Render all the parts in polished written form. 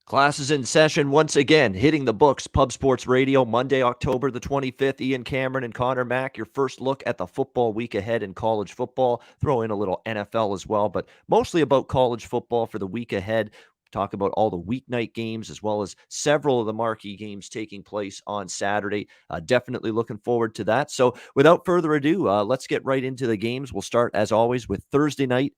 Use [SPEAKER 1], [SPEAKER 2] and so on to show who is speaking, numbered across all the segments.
[SPEAKER 1] Class is in session once again, hitting the books. Pub Sports Radio, Monday, October the 25th. Ian Cameron and Conor Mack, your first look at the football week ahead in college football. Throw in a little NFL as well, but mostly about college football for the week ahead. Talk about all the weeknight games as well as several of the marquee games taking place on Saturday. Definitely looking forward to that. So without further ado, let's get right into the games. We'll start, as always, with Thursday night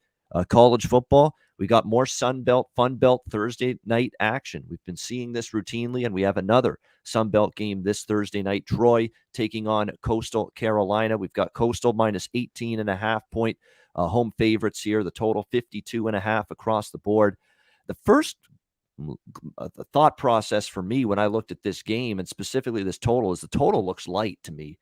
[SPEAKER 1] college football. We got more Sun Belt, Fun Belt Thursday night action. We've been seeing this routinely, and we have another Sun Belt game this Thursday night. Troy taking on Coastal Carolina. We've got Coastal minus 18.5 point home favorites here. The total 52.5 across the board. The first the thought process for me when I looked at this game, and specifically this total, is the total looks light to me.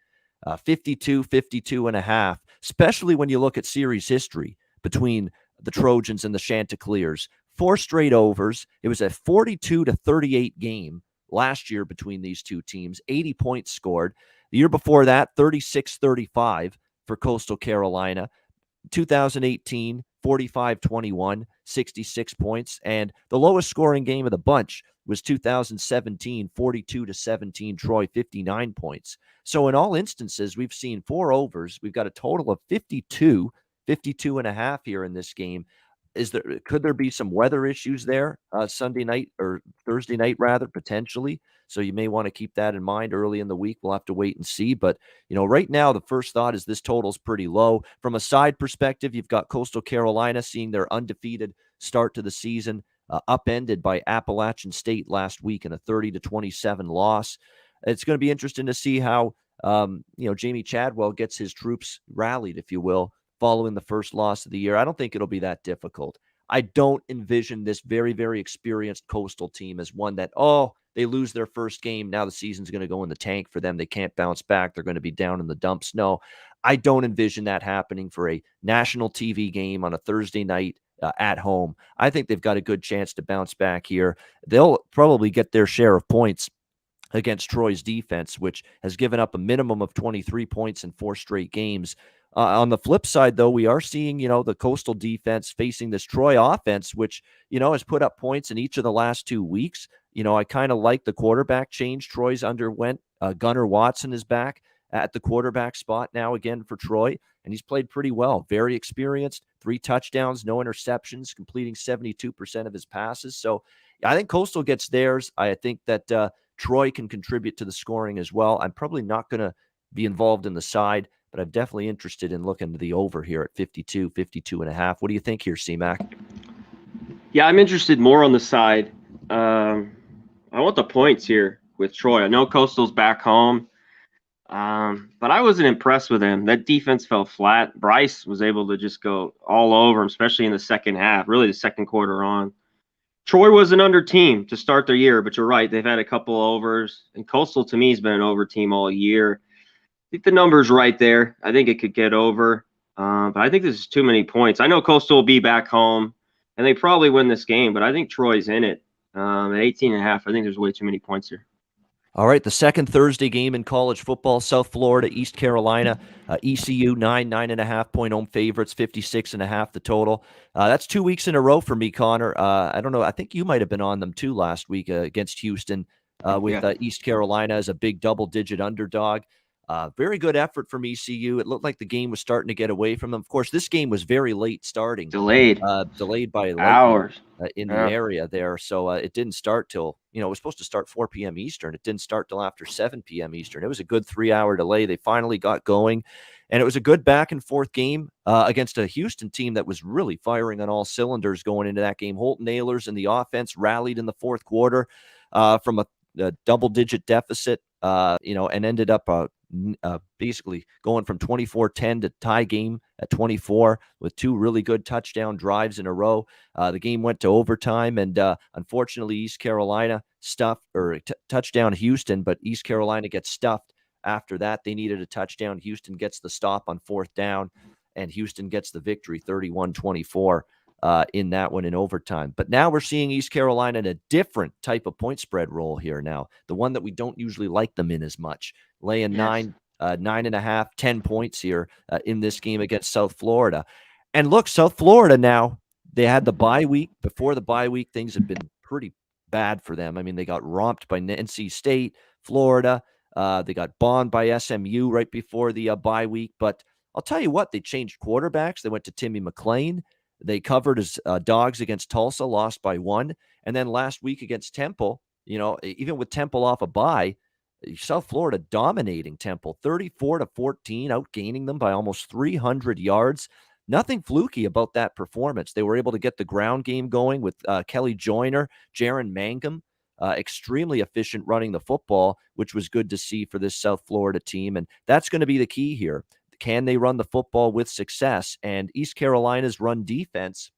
[SPEAKER 1] 52.5, especially when you look at series history between the Trojans and the Chanticleers. 4 straight overs. It was a 42-38 game last year between these two teams. 80 points scored. The year before that, 36-35 for Coastal Carolina. 2018, 45-21, 66 points. And the lowest scoring game of the bunch was 2017, 42-17, Troy, 59 points. So in all instances, we've seen 4 overs. We've got a total of 52.5 here in this game. Could there be some weather issues there Sunday night or Thursday night rather, potentially? So you may want to keep that in mind early in the week. We'll have to wait and see. But, right now the first thought is this total's pretty low. From a side perspective, you've got Coastal Carolina seeing their undefeated start to the season upended by Appalachian State last week in a 30-27 loss. It's going to be interesting to see how, Jamie Chadwell gets his troops rallied, if you will, following the first loss of the year. I don't think it'll be that difficult. I don't envision this very, very experienced Coastal team as one that, they lose their first game. Now the season's going to go in the tank for them. They can't bounce back. They're going to be down in the dumps. No, I don't envision that happening for a national TV game on a Thursday night at home. I think they've got a good chance to bounce back here. They'll probably get their share of points against Troy's defense, which has given up a minimum of 23 points in 4 straight games. On the flip side, though, we are seeing, the Coastal defense facing this Troy offense, which, has put up points in each of the last 2 weeks. I kind of like the quarterback change Troy's underwent. Gunnar Watson is back at the quarterback spot now again for Troy, and he's played pretty well. Very experienced, 3 touchdowns, no interceptions, completing 72% of his passes. So I think Coastal gets theirs. I think that Troy can contribute to the scoring as well. I'm probably not going to be involved in the side, but I'm definitely interested in looking to the over here at 52.5. What do you think here, C-Mac?
[SPEAKER 2] Yeah, I'm interested more on the side. I want the points here with Troy. I know Coastal's back home, but I wasn't impressed with him. That defense fell flat. Bryce was able to just go all over him, especially in the second half, really the second quarter on. Troy was an under team to start their year, but you're right. They've had a couple overs, and Coastal to me has been an over team all year. I think the number's right there. I think it could get over, but I think this is too many points. I know Coastal will be back home, and they probably win this game, but I think Troy's in it. At 18.5, I think there's way too many points here.
[SPEAKER 1] All right, the second Thursday game in college football, South Florida, East Carolina, ECU, 9.5 point home favorites, 56.5 the total. That's 2 weeks in a row for me, Conor. I don't know. I think you might have been on them too last week against Houston with East Carolina as a big double-digit underdog. Very good effort from ECU. It looked like the game was starting to get away from them. Of course, this game was very late starting.
[SPEAKER 2] Delayed
[SPEAKER 1] by
[SPEAKER 2] hours
[SPEAKER 1] in the area there. So it didn't start till, it was supposed to start 4 p.m. Eastern. It didn't start till after 7 p.m. Eastern. It was a good 3-hour delay. They finally got going. And it was a good back and forth game against a Houston team that was really firing on all cylinders going into that game. Holton Ahlers and the offense rallied in the fourth quarter from a double-digit deficit, and ended up basically going from 24-10 to tie game at 24 with 2 really good touchdown drives in a row. The game went to overtime, and unfortunately East Carolina touchdown Houston, but East Carolina gets stuffed after that. They needed a touchdown. Houston gets the stop on 4th down, and Houston gets the victory 31-24 in that one in overtime. But now we're seeing East Carolina in a different type of point spread role here now, the one that we don't usually like them in as much, laying 9.5, 10 points here in this game against South Florida. And look, South Florida now, they had the bye week. Before the bye week, things have been pretty bad for them. I mean, they got romped by NC State, Florida. They got bombed by SMU right before the bye week. But I'll tell you what, they changed quarterbacks. They went to Timmy McClain. They covered as dogs against Tulsa, lost by 1. And then last week against Temple, even with Temple off a bye, South Florida dominating Temple 34-14, outgaining them by almost 300 yards. Nothing fluky about that performance. They were able to get the ground game going with Kelly Joyner, Jaron Mangum, extremely efficient running the football, which was good to see for this South Florida team. And that's going to be the key here. Can they run the football with success? And East Carolina's run defense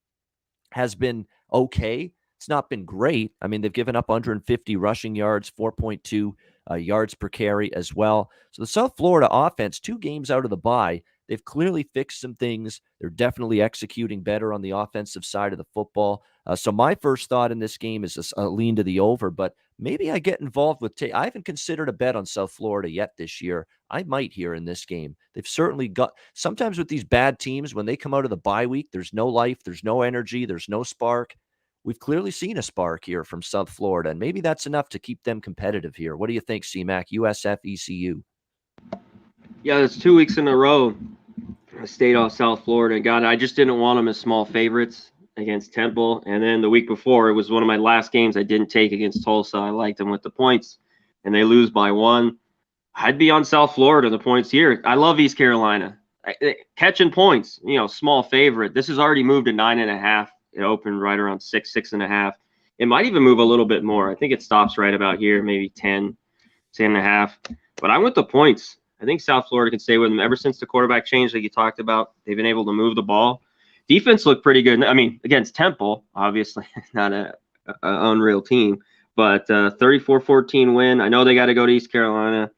[SPEAKER 1] has been okay. It's not been great. I mean, they've given up 150 rushing yards, 4.2 yards per carry as well. So the South Florida offense, 2 games out of the bye, they've clearly fixed some things. They're definitely executing better on the offensive side of the football. So my first thought in this game is a lean to the over, but maybe I get involved with I haven't considered a bet on South Florida yet this year. I might here in this game. They've certainly got, sometimes with these bad teams, when they come out of the bye week, there's no life, there's no energy, there's no spark. We've clearly seen a spark here from South Florida, and maybe that's enough to keep them competitive here. What do you think, CMAC? USF, ECU?
[SPEAKER 2] Yeah, it's 2 weeks in a row. I stayed off South Florida. God, I just didn't want them as small favorites against Temple. And then the week before, it was one of my last games I didn't take against Tulsa. I liked them with the points, and they lose by 1. I'd be on South Florida, the points here. I love East Carolina. Catching points, small favorite. This has already moved to 9.5. It opened right around 6.5. It might even move a little bit more. I think it stops right about here, maybe 10.5. But I went the points. I think South Florida can stay with them. Ever since the quarterback change like you talked about, they've been able to move the ball. Defense looked pretty good. I mean, against Temple, obviously, not an unreal team, but 34-14 win. I know they got to go to East Carolina.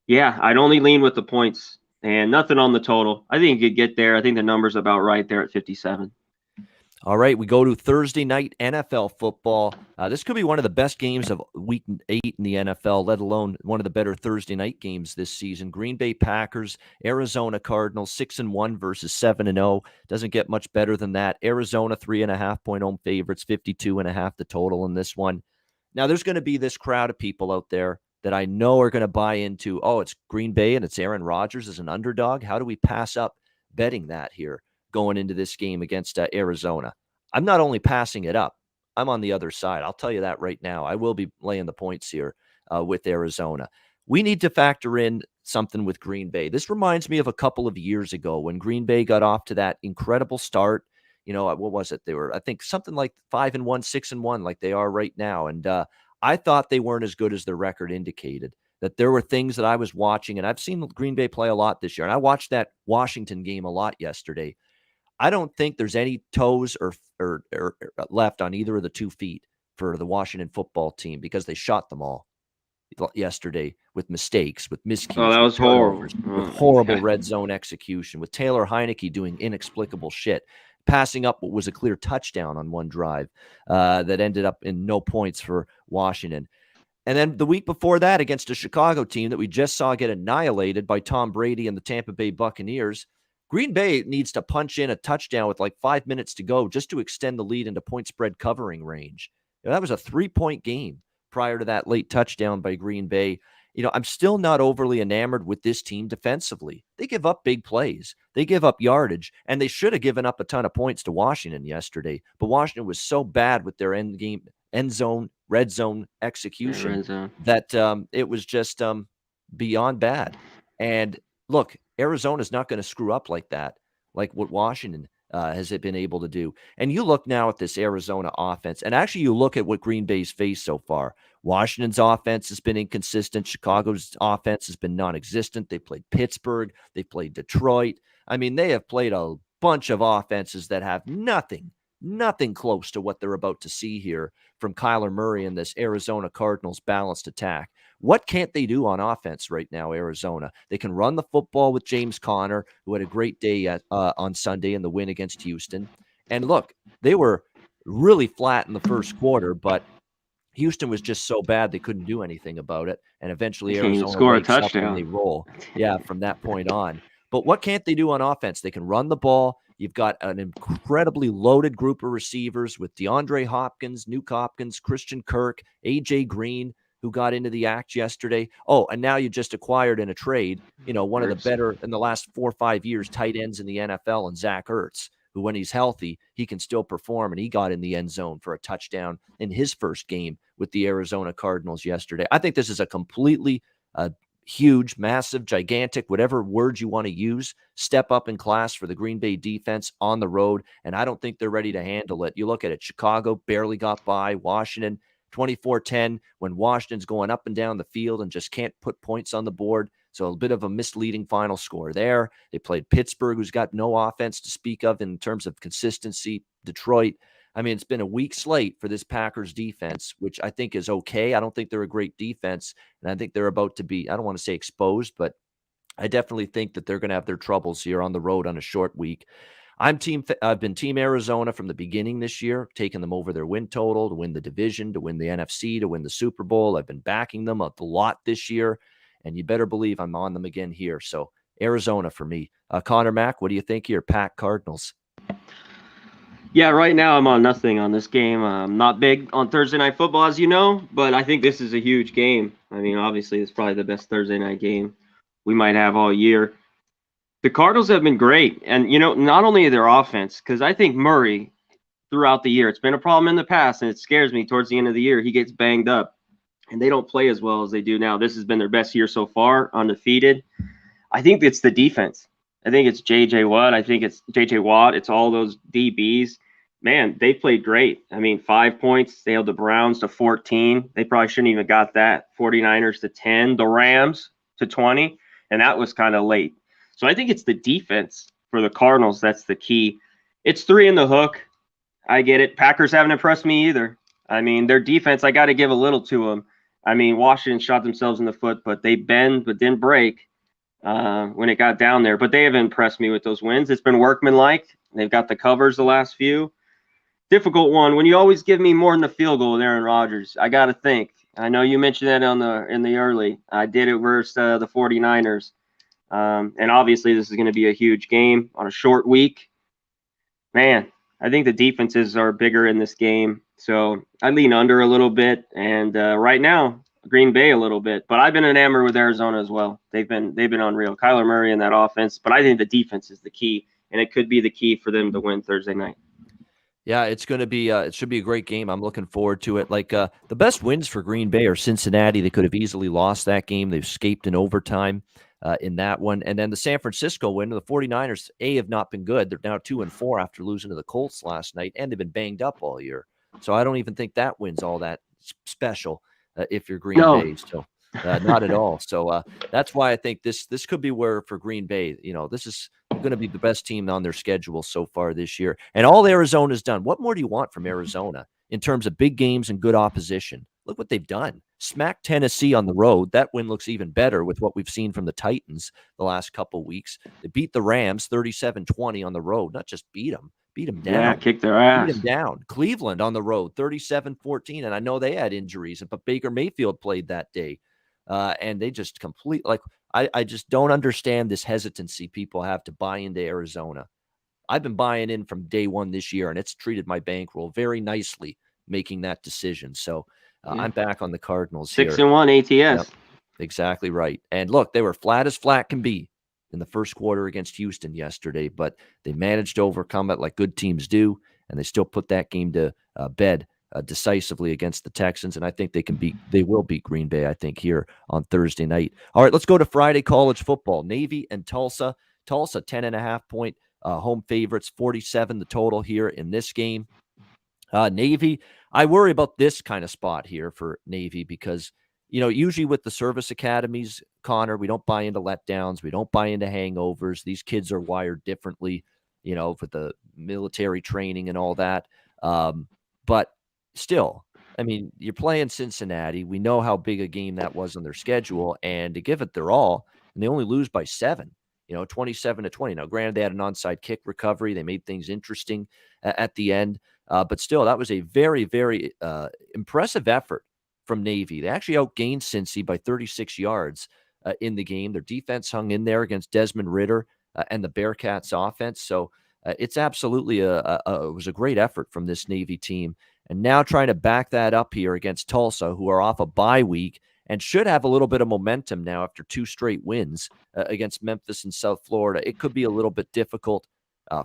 [SPEAKER 2] Yeah, I'd only lean with the points and nothing on the total. I think you could get there. I think the number's about right there at 57.
[SPEAKER 1] All right, we go to Thursday night NFL football. This could be one of the best games of Week 8 in the NFL, let alone one of the better Thursday night games this season. Green Bay Packers, Arizona Cardinals, 6-1 versus 7-0. Doesn't get much better than that. Arizona, 3.5-point home favorites, 52.5 the total in this one. Now, there's going to be this crowd of people out there that I know are going to buy into, it's Green Bay and it's Aaron Rodgers as an underdog. How do we pass up betting that here going into this game against Arizona? I'm not only passing it up, I'm on the other side. I'll tell you that right now. I will be laying the points here with Arizona. We need to factor in something with Green Bay. This reminds me of a couple of years ago when Green Bay got off to that incredible start. What was it? They were, I think, something like 5-1, 6-1, like they are right now. And I thought they weren't as good as their record indicated, that there were things that I was watching, and I've seen Green Bay play a lot this year. And I watched that Washington game a lot yesterday. I don't think there's any toes or left on either of the 2 feet for the Washington football team because they shot them all yesterday with mistakes, with miscues.
[SPEAKER 2] Oh, that was horrible.
[SPEAKER 1] With horrible red zone execution, with Taylor Heineke doing inexplicable shit, passing up what was a clear touchdown on one drive that ended up in no points for Washington. And then the week before that, against a Chicago team that we just saw get annihilated by Tom Brady and the Tampa Bay Buccaneers, Green Bay needs to punch in a touchdown with like 5 minutes to go just to extend the lead into point spread covering range. That was a 3-point game prior to that late touchdown by Green Bay. I'm still not overly enamored with this team defensively. They give up big plays. They give up yardage, and they should have given up a ton of points to Washington yesterday. But Washington was so bad with their end zone, red zone execution that it was just beyond bad. And look, Arizona's not going to screw up like that, like what Washington has been able to do. And you look now at this Arizona offense, and actually you look at what Green Bay's faced so far. Washington's offense has been inconsistent. Chicago's offense has been non-existent. They played Pittsburgh. They played Detroit. I mean, they have played a bunch of offenses that have nothing close to what they're about to see here from Kyler Murray and this Arizona Cardinals balanced attack. What can't they do on offense right now, Arizona? They can run the football with James Conor, who had a great day on Sunday in the win against Houston. And look, they were really flat in the first quarter, but Houston was just so bad they couldn't do anything about it. And eventually Arizona
[SPEAKER 2] score a touchdown.
[SPEAKER 1] And they roll. Yeah, from that point on. But what can't they do on offense? They can run the ball. You've got an incredibly loaded group of receivers with DeAndre Hopkins, Nuke Hopkins, Christian Kirk, A.J. Green, who got into the act yesterday. Oh, and now you just acquired in a trade, one of the better in the last 4 or 5 years tight ends in the NFL, and Zach Ertz, who when he's healthy, he can still perform, and he got in the end zone for a touchdown in his first game with the Arizona Cardinals yesterday. I think this is a completely huge, massive, gigantic, whatever words you want to use, step up in class for the Green Bay defense on the road, and I don't think they're ready to handle it. You look at it, Chicago barely got by, Washington 24-10 when Washington's going up and down the field and just can't put points on the board. So a bit of a misleading final score there. They played Pittsburgh, who's got no offense to speak of in terms of consistency. Detroit. I mean, it's been a weak slate for this Packers defense, which I think is okay. I don't think they're a great defense, and I think they're about to be, I don't want to say exposed, but I definitely think that they're going to have their troubles here on the road on a short week. I've been Team Arizona from the beginning this year, taking them over their win total to win the division, to win the NFC, to win the Super Bowl. I've been backing them a lot this year, and you better believe I'm on them again here. So Arizona for me. Conor, Mac, what do you think here? Pack Cardinals.
[SPEAKER 2] Yeah, right now I'm on nothing on this game. I'm not big on Thursday Night Football, as you know, but I think this is a huge game. I mean, obviously, it's probably the best Thursday night game we might have all year. The Cardinals have been great, and, not only their offense, because I think Murray, throughout the year, it's been a problem in the past, and it scares me towards the end of the year. He gets banged up, and they don't play as well as they do now. This has been their best year so far, undefeated. I think it's the defense. I think it's J.J. Watt. I think it's J.J. Watt. It's all those DBs. Man, they played great. I mean, 5 points. They held the Browns to 14. They probably shouldn't even got that. 49ers to 10. The Rams to 20. And that was kind of late. So I think it's the defense for the Cardinals that's the key. It's 3 in the hook. I get it. Packers haven't impressed me either. I mean, their defense, I got to give a little to them. I mean, Washington shot themselves in the foot, but they bend but didn't break when it got down there. But they haven't impressed me with those wins. It's been workmanlike. They've got the covers the last few. Difficult one. When you always give me more than the field goal with Aaron Rodgers, I got to think. I know you mentioned that in the early. I did it versus the 49ers. And obviously this is going to be a huge game on a short week. Man, I think the defenses are bigger in this game. So I lean under a little bit, and right now Green Bay a little bit. But I've been enamored with Arizona as well. They've been unreal. Kyler Murray in that offense. But I think the defense is the key, and it could be the key for them to win Thursday night.
[SPEAKER 1] Yeah, it's going to be it should be a great game. I'm looking forward to it. Like the best wins for Green Bay are Cincinnati. They could have easily lost that game. They've escaped in overtime in that one. And then the San Francisco win, the 49ers, have not been good. They're now 2-4 after losing to the Colts last night, and they've been banged up all year. So I don't even think that win's all that special if you're Green Bay. So not at all. So that's why I think this could be where for Green Bay, this is going to be the best team on their schedule so far this year. And all Arizona's done. What more do you want from Arizona in terms of big games and good opposition? Look what they've done. Smack Tennessee on the road. That win looks even better with what we've seen from the Titans the last couple weeks. They beat the Rams 37-20 on the road. Not just beat them down.
[SPEAKER 2] Yeah, kick their ass.
[SPEAKER 1] Beat them down. Cleveland on the road 37-14. And I know they had injuries, but Baker Mayfield played that day. And they just I just don't understand this hesitancy people have to buy into Arizona. I've been buying in from day one this year, and it's treated my bankroll very nicely making that decision. So I'm back on the Cardinals
[SPEAKER 2] 6-1 ATS.
[SPEAKER 1] Yep, exactly right. And look, they were flat as flat can be in the first quarter against Houston yesterday, but they managed to overcome it like good teams do, and they still put that game to bed decisively against the Texans, and I think they will beat Green Bay, I think, here on Thursday night. All right, let's go to Friday college football. Navy and Tulsa. Tulsa, 10.5-point home favorites, 47 the total here in this game. Navy, I worry about this kind of spot here for Navy because, usually with the service academies, Conor, we don't buy into letdowns. We don't buy into hangovers. These kids are wired differently, for the military training and all that. But still, I mean, you're playing Cincinnati. We know how big a game that was on their schedule, and to give it their all, and they only lose by 7, 27-20. Now, granted, they had an onside kick recovery. They made things interesting at the end, but still, that was a very, very impressive effort from Navy. They actually outgained Cincy by 36 yards in the game. Their defense hung in there against Desmond Ridder. and the Bearcats offense. So it's absolutely it was a great effort from this Navy team. And now trying to back that up here against Tulsa, who are off a bye week and should have a little bit of momentum now after 2 straight wins against Memphis and South Florida. It could be a little bit difficult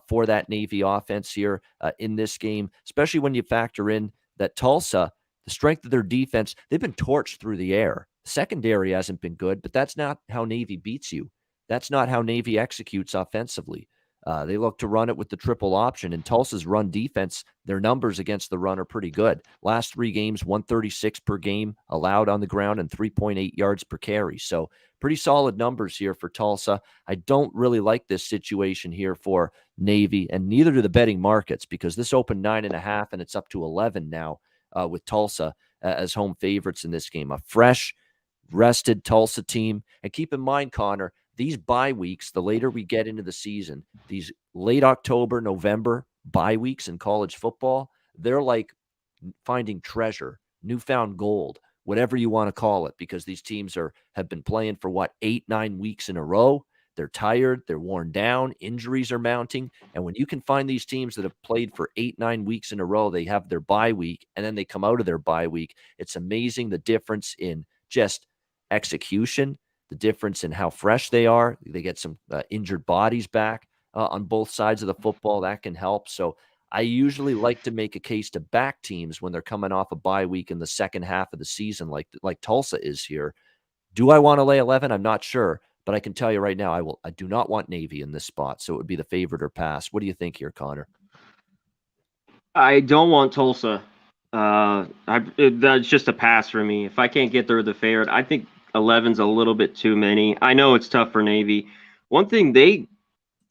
[SPEAKER 1] for that Navy offense here in this game, especially when you factor in that Tulsa, the strength of their defense, they've been torched through the air. Secondary hasn't been good, but that's not how Navy beats you. That's not how Navy executes offensively. They look to run it with the triple option, and Tulsa's run defense, their numbers against the run are pretty good. Last 3 games, 136 per game allowed on the ground and 3.8 yards per carry. So pretty solid numbers here for Tulsa. I don't really like this situation here for Navy, and neither do the betting markets, because this opened 9.5 and it's up to 11 now with Tulsa as home favorites in this game. A fresh, rested Tulsa team. And keep in mind, Connor, these bye weeks, the later we get into the season, these late October, November bye weeks in college football, they're like finding treasure, newfound gold, whatever you want to call it, because these teams have been playing for 8-9 weeks in a row. They're tired, they're worn down, injuries are mounting. And when you can find these teams that have played for 8-9 weeks in a row, they have their bye week, and then they come out of their bye week. It's amazing the difference in just execution, the difference in how fresh they are. They get some injured bodies back on both sides of the football. That can help. So I usually like to make a case to back teams when they're coming off a bye week in the second half of the season, like Tulsa is here. Do I want to lay 11? I'm not sure, but I can tell you right now, I do not want Navy in this spot. So it would be the favorite or pass. What do you think here, Connor?
[SPEAKER 2] I don't want Tulsa. That's just a pass for me. If I can't get there with the favorite, I think 11's a little bit too many. I know it's tough for Navy. One thing, they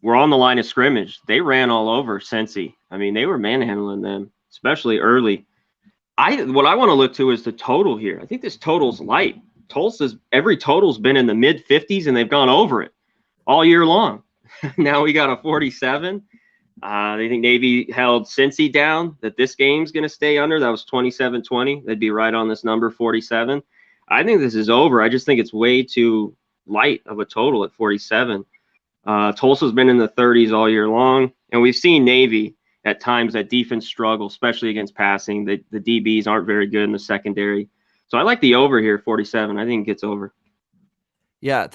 [SPEAKER 2] were on the line of scrimmage. They ran all over Cincy. I mean, they were manhandling them, especially early. What I want to look to is the total here. I think this total's light. Every total's been in the mid 50s, and they've gone over it all year long. Now we got a 47. They think Navy held Cincy down, that this game's going to stay under. That was 27-20. They'd be right on this number, 47. I think this is over. I just think it's way too light of a total at 47. Tulsa's been in the 30s all year long, and we've seen Navy at times that defense struggle, especially against passing. The DBs aren't very good in the secondary. So I like the over here, 47. I think it gets over.
[SPEAKER 1] Yeah,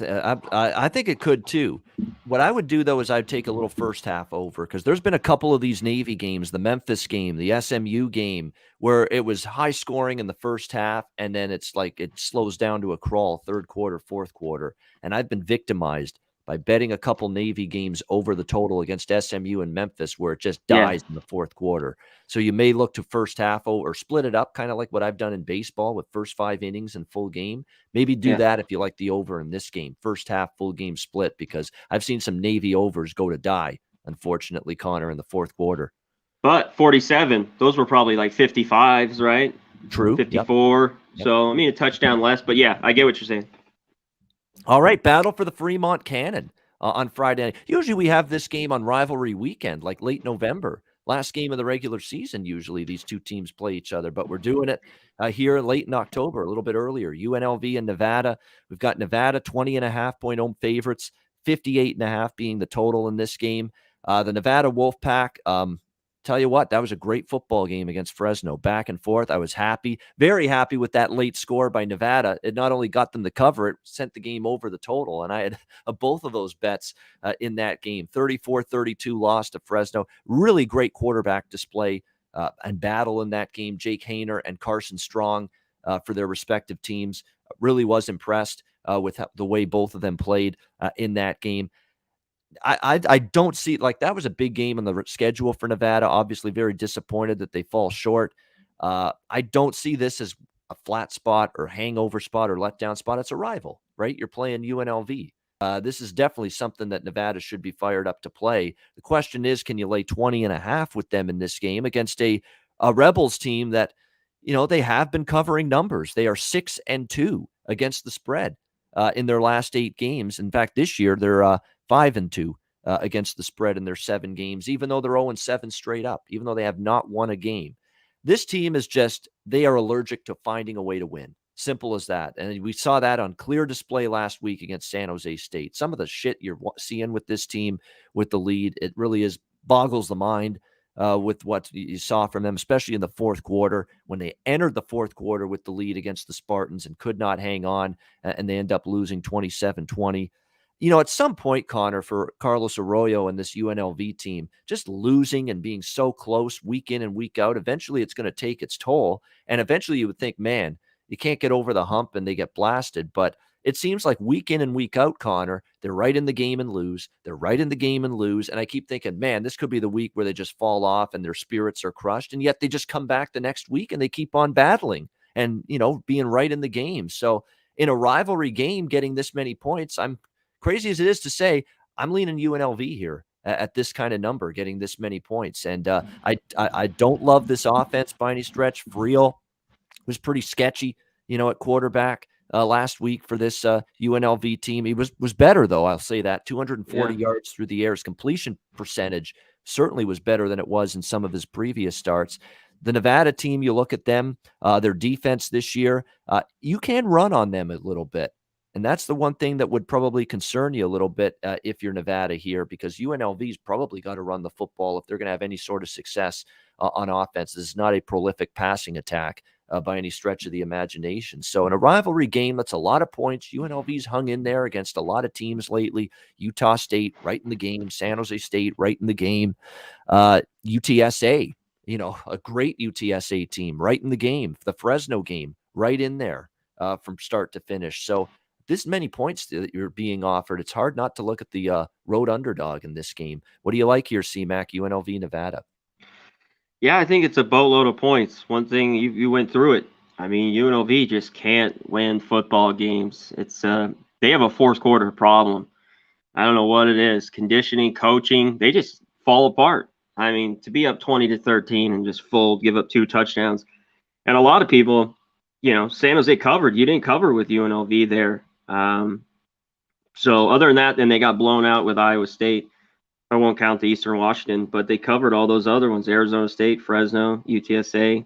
[SPEAKER 1] I think it could too. What I would do, though, is I'd take a little first half over, because there's been a couple of these Navy games, the Memphis game, the SMU game, where it was high scoring in the first half, and then it's like it slows down to a crawl third quarter, fourth quarter. And I've been victimized by betting a couple Navy games over the total against SMU and Memphis, where it just dies in the fourth quarter. So you may look to first half or split it up, kind of like what I've done in baseball with first 5 innings and full game. Maybe do that if you like the over in this game, first half, full game split, because I've seen some Navy overs go to die, unfortunately, Connor, in the fourth quarter.
[SPEAKER 2] But 47, those were probably like 55s, right?
[SPEAKER 1] True.
[SPEAKER 2] 54. Yep. So, I mean, a touchdown less, but yeah, I get what you're saying.
[SPEAKER 1] All right, battle for the Fremont Cannon on Friday. Usually we have this game on rivalry weekend, like late November. Last game of the regular season, usually these two teams play each other, but we're doing it here late in October, a little bit earlier. UNLV and Nevada. We've got Nevada 20.5-point home favorites, 58.5 being the total in this game. The Nevada Wolfpack, tell you what, that was a great football game against Fresno, back and forth. I was happy, very happy with that late score by Nevada. It not only got them the cover, it sent the game over the total. And I had both of those bets in that game. 34-32 loss to Fresno. Really great quarterback display and battle in that game. Jake Haener and Carson Strong for their respective teams. Really was impressed with the way both of them played in that game. I don't see, like, that was a big game on the schedule for Nevada. Obviously very disappointed that they fall short. I don't see this as a flat spot or hangover spot or letdown spot. It's a rival, right? You're playing UNLV. This is definitely something that Nevada should be fired up to play. The question is, can you lay 20.5 with them in this game against a Rebels team that, you know, they have been covering numbers. They are 6-2 against the spread in their last 8 games. In fact, this year they're 5-2 against the spread in their 7 games, even though they're 0-7 straight up, even though they have not won a game. This team is just, they are allergic to finding a way to win. Simple as that. And we saw that on clear display last week against San Jose State. Some of the shit you're seeing with this team, with the lead, it really is boggles the mind with what you saw from them, especially in the fourth quarter when they entered the fourth quarter with the lead against the Spartans and could not hang on, and they end up losing 27-20. At some point, Conor, for Carlos Arroyo and this UNLV team, just losing and being so close week in and week out, eventually it's going to take its toll. And eventually you would think, man, you can't get over the hump and they get blasted. But it seems like week in and week out, Conor, they're right in the game and lose. They're right in the game and lose. And I keep thinking, man, this could be the week where they just fall off and their spirits are crushed. And yet they just come back the next week and they keep on battling and, being right in the game. So in a rivalry game, getting this many points, I'm crazy as it is to say, I'm leaning UNLV here at this kind of number, getting this many points. And I don't love this offense by any stretch. Friel was pretty sketchy, at quarterback last week for this UNLV team. He was better, though. I'll say that 240 yards through the air. His completion percentage certainly was better than it was in some of his previous starts. The Nevada team, you look at them, their defense this year, you can run on them a little bit. And that's the one thing that would probably concern you a little bit if you're Nevada here, because UNLV's probably got to run the football if they're going to have any sort of success on offense. This is not a prolific passing attack by any stretch of the imagination. So in a rivalry game, that's a lot of points. UNLV's hung in there against a lot of teams lately. Utah State right in the game. San Jose State right in the game. UTSA, a great UTSA team right in the game. The Fresno game right in there from start to finish. So this many points that you're being offered, it's hard not to look at the road underdog in this game. What do you like here, CMAC, UNLV, Nevada?
[SPEAKER 2] Yeah, I think it's a boatload of points. One thing, you went through it. I mean, UNLV just can't win football games. It's they have a fourth quarter problem. I don't know what it is. Conditioning, coaching, they just fall apart. I mean, to be up 20-13 and just fold, give up 2 touchdowns. And a lot of people, San Jose covered. You didn't cover with UNLV there. So other than that, then they got blown out with Iowa State. I won't count the Eastern Washington, but they covered all those other ones: Arizona State, Fresno, UTSA,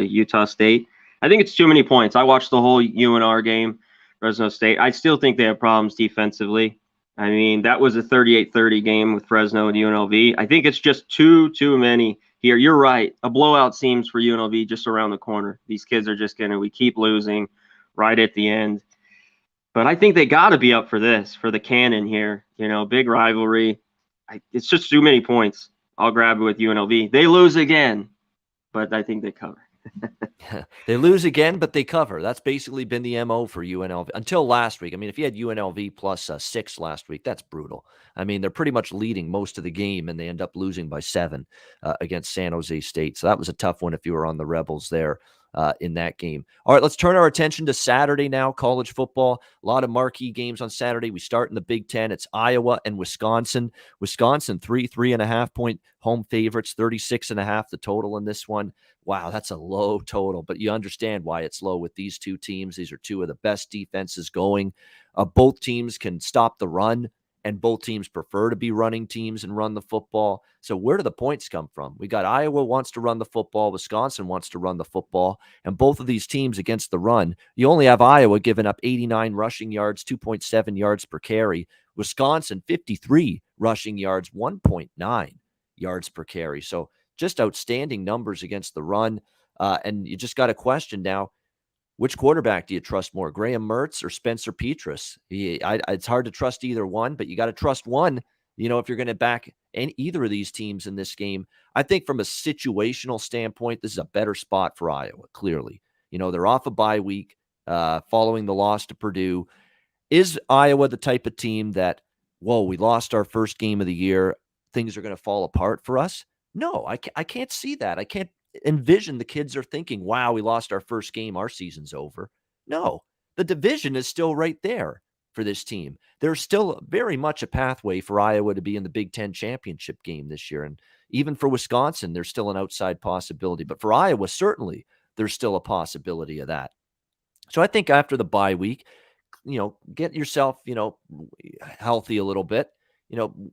[SPEAKER 2] Utah State. I think it's too many points. I watched the whole UNR game, Fresno State. I still think they have problems defensively. I mean, that was a 38-30 game with Fresno and UNLV. I think it's just too many here. You're right. A blowout seems for UNLV just around the corner. These kids are just we keep losing right at the end. But I think they got to be up for this, for the cannon here. Big rivalry. It's just too many points. I'll grab it with UNLV. They lose again, but I think they cover.
[SPEAKER 1] They lose again, but they cover. That's basically been the MO for UNLV until last week. I mean, if you had UNLV plus 6 last week, that's brutal. I mean, they're pretty much leading most of the game, and they end up losing by 7 against San Jose State. So that was a tough one if you were on the Rebels there. In that game. All right, let's turn our attention to Saturday now, college football. A lot of marquee games on Saturday. We start in the Big Ten. It's Iowa and Wisconsin. Wisconsin, 3.5 point home favorites, 36.5 the total in this one. Wow, that's a low total, but you understand why it's low with these two teams. These are two of the best defenses going. Both teams can stop the run, and both teams prefer to be running teams and run the football. So where do the points come from? We got Iowa wants to run the football. Wisconsin wants to run the football. And both of these teams against the run, you only have Iowa giving up 89 rushing yards, 2.7 yards per carry. Wisconsin, 53 rushing yards, 1.9 yards per carry. So just outstanding numbers against the run. And you just got a question now. Which quarterback do you trust more, Graham Mertz or Spencer Petras? It's hard to trust either one, but you got to trust one, if you're going to back either of these teams in this game. I think from a situational standpoint, this is a better spot for Iowa, clearly. They're off a bye week following the loss to Purdue. Is Iowa the type of team that, we lost our first game of the year, things are going to fall apart for us? No, I can't see that. I can't envision the kids are thinking, wow, we lost our first game, our season's over. No, the division is still right there for this team. There's still very much a pathway for Iowa to be in the Big Ten championship game this year. And even for Wisconsin, there's still an outside possibility. But for Iowa, certainly, there's still a possibility of that. So I think after the bye week, get yourself, healthy a little bit,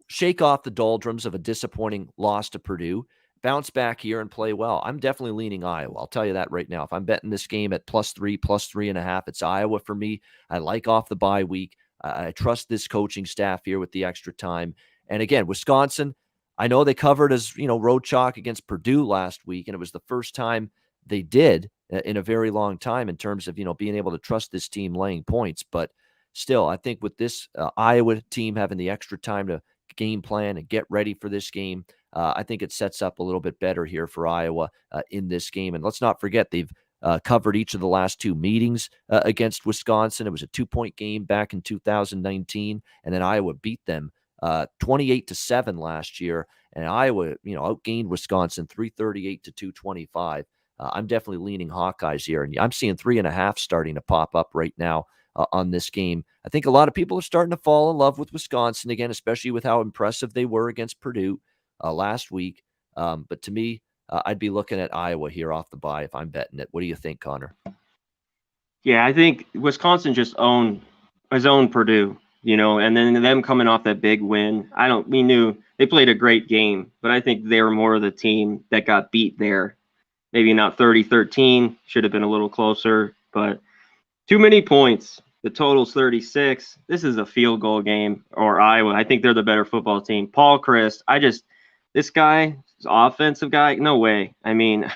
[SPEAKER 1] shake off the doldrums of a disappointing loss to Purdue. bounce back here and play well. I'm definitely leaning Iowa. I'll tell you that right now. If I'm betting this game at +3, +3.5, it's Iowa for me. I like off the bye week. I trust this coaching staff here with the extra time. And again, Wisconsin, I know they covered as, road chalk against Purdue last week, and it was the first time they did in a very long time in terms of, being able to trust this team laying points. But still, I think with this Iowa team having the extra time to game plan and get ready for this game, I think it sets up a little bit better here for Iowa in this game. And let's not forget, they've covered each of the last two meetings against Wisconsin. It was a 2-point game back in 2019, and then Iowa beat them 28-7 last year. And Iowa, outgained Wisconsin 338 to 225. I'm definitely leaning Hawkeyes here, and I'm seeing 3.5 starting to pop up right now on this game. I think a lot of people are starting to fall in love with Wisconsin again, especially with how impressive they were against Purdue last week. But to me, I'd be looking at Iowa here off the bye if I'm betting it. What do you think, Conor?
[SPEAKER 2] Yeah, I think Wisconsin just owned Purdue, and then them coming off that big win. We knew they played a great game, but I think they were more of the team that got beat there. Maybe not 30-13, should have been a little closer, but too many points. The total's 36. This is a field goal game, or Iowa. I think they're the better football team. Paul Chryst, this guy, offensive guy, no way. I mean,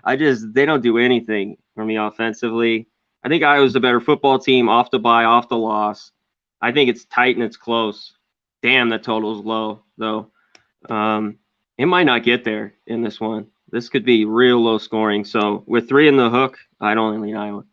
[SPEAKER 2] they don't do anything for me offensively. I think Iowa's the better football team off the bye, off the loss. I think it's tight and it's close. Damn, the total's low, though. It might not get there in this one. This could be real low scoring. So with 3 in the hook, I'd only lean Iowa.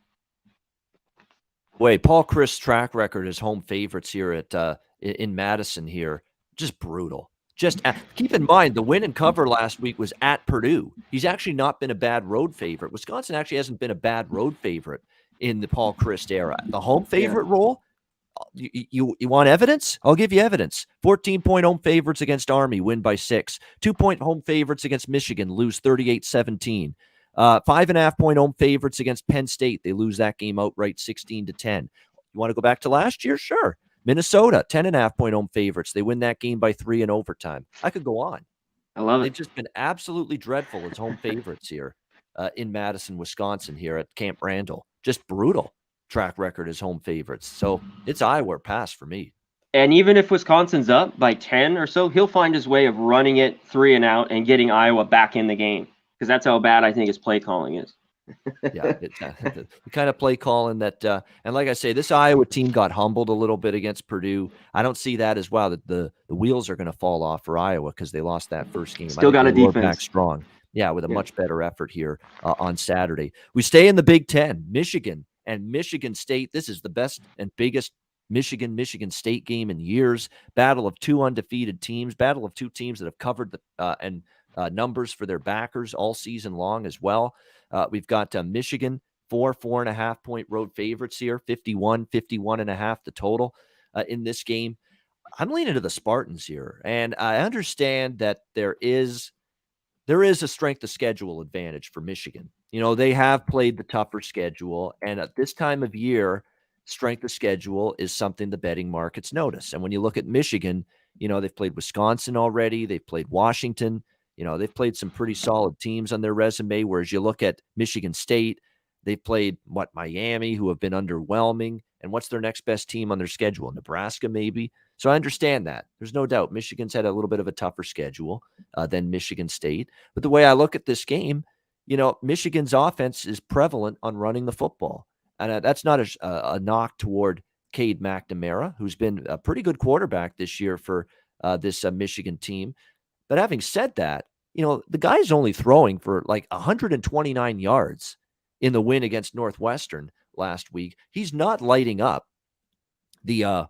[SPEAKER 1] Wait, Paul Chryst's track record as home favorites here at in Madison here, just brutal. Just keep in mind, the win and cover last week was at Purdue. He's actually not been a bad road favorite. Wisconsin actually hasn't been a bad road favorite in the Paul Chryst era. The home favorite role, you want evidence? I'll give you evidence. 14-point home favorites against Army, win by 6. 2-point home favorites against Michigan, lose 38-17. 5.5-point home favorites against Penn State. They lose that game outright 16-10. You want to go back to last year? Sure. Minnesota, 10.5-point home favorites. They win that game by 3 in overtime. I could go on.
[SPEAKER 2] I love it.
[SPEAKER 1] They've just been absolutely dreadful as home favorites here in Madison, Wisconsin, here at Camp Randall. Just brutal track record as home favorites. So it's Iowa pass for me.
[SPEAKER 2] And even if Wisconsin's up by 10 or so, he'll find his way of running it 3 and out and getting Iowa back in the game, because that's how bad I think his play calling is.
[SPEAKER 1] Yeah, the kind of play calling that, and like I say, this Iowa team got humbled a little bit against Purdue. I don't see that as well. That the wheels are going to fall off for Iowa because they lost that first game.
[SPEAKER 2] Still got a defense
[SPEAKER 1] back strong. Yeah, with a much better effort here on Saturday. We stay in the Big Ten. Michigan and Michigan State. This is the best and biggest Michigan State game in years. Battle of 2 undefeated teams. Battle of 2 teams that have covered the numbers for their backers all season long as well. We've got Michigan, 4.5-point road favorites here, 51.5 the total in this game. I'm leaning to the Spartans here, and I understand that there is a strength of schedule advantage for Michigan. They have played the tougher schedule, and at this time of year, strength of schedule is something the betting markets notice. And when you look at Michigan, they've played Wisconsin already, they've played Washington. They've played some pretty solid teams on their resume, whereas you look at Michigan State, they've played, Miami, who have been underwhelming. And what's their next best team on their schedule? Nebraska, maybe. So I understand that. There's no doubt Michigan's had a little bit of a tougher schedule than Michigan State. But the way I look at this game, Michigan's offense is prevalent on running the football. And that's not a knock toward Cade McNamara, who's been a pretty good quarterback this year for this Michigan team. But having said that, the guy's only throwing for like 129 yards in the win against Northwestern last week. He's not lighting up the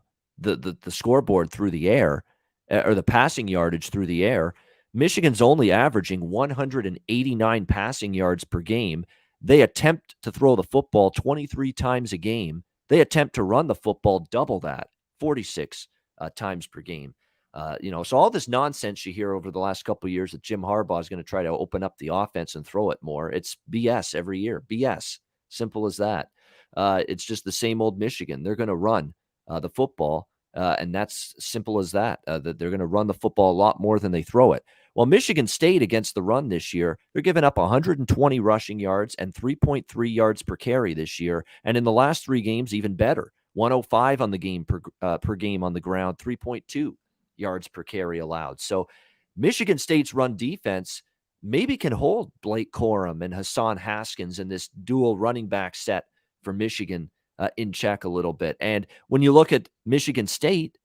[SPEAKER 1] scoreboard through the air or the passing yardage through the air. Michigan's only averaging 189 passing yards per game. They attempt to throw the football 23 times a game. They attempt to run the football double that, 46 times per game. So all this nonsense you hear over the last couple of years that Jim Harbaugh is going to try to open up the offense and throw it more. It's BS every year. BS. Simple as that. It's just the same old Michigan. They're going to run the football, and that's simple as that. That they're going to run the football a lot more than they throw it. Well, Michigan State against the run this year, they're giving up 120 rushing yards and 3.3 yards per carry this year. And in the last 3 games, even better, 105 on the game per game on the ground, 3.2 yards per carry allowed. So Michigan State's run defense maybe can hold Blake Corum and Hassan Haskins in this dual running back set for Michigan in check a little bit. And when you look at Michigan State,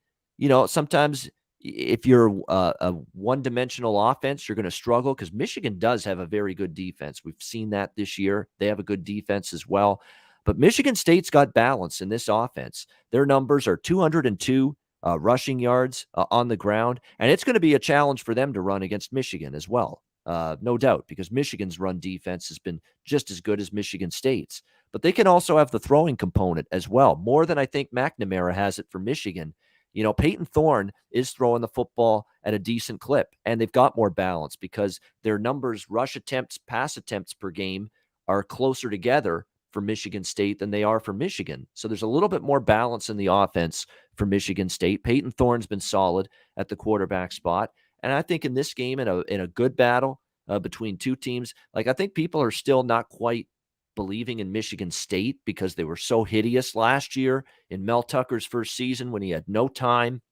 [SPEAKER 1] sometimes if you're a one-dimensional offense, you're going to struggle because Michigan does have a very good defense. We've seen that this year. They have a good defense as well. But Michigan State's got balance in this offense. Their numbers are 202 rushing yards on the ground, and it's going to be a challenge for them to run against Michigan as well. No doubt, because Michigan's run defense has been just as good as Michigan State's. But they can also have the throwing component as well, more than I think McNamara has it for Michigan. Peyton Thorne is throwing the football at a decent clip, and they've got more balance because their numbers, rush attempts, pass attempts per game, are closer together for Michigan State than they are for Michigan. So there's a little bit more balance in the offense for Michigan State. Peyton Thorne's been solid at the quarterback spot. And I think in this game, in a good battle between two teams, I think people are still not quite believing in Michigan State because they were so hideous last year in Mel Tucker's first season when he had no time,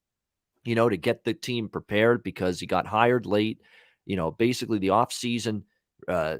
[SPEAKER 1] to get the team prepared because he got hired late. Basically the offseason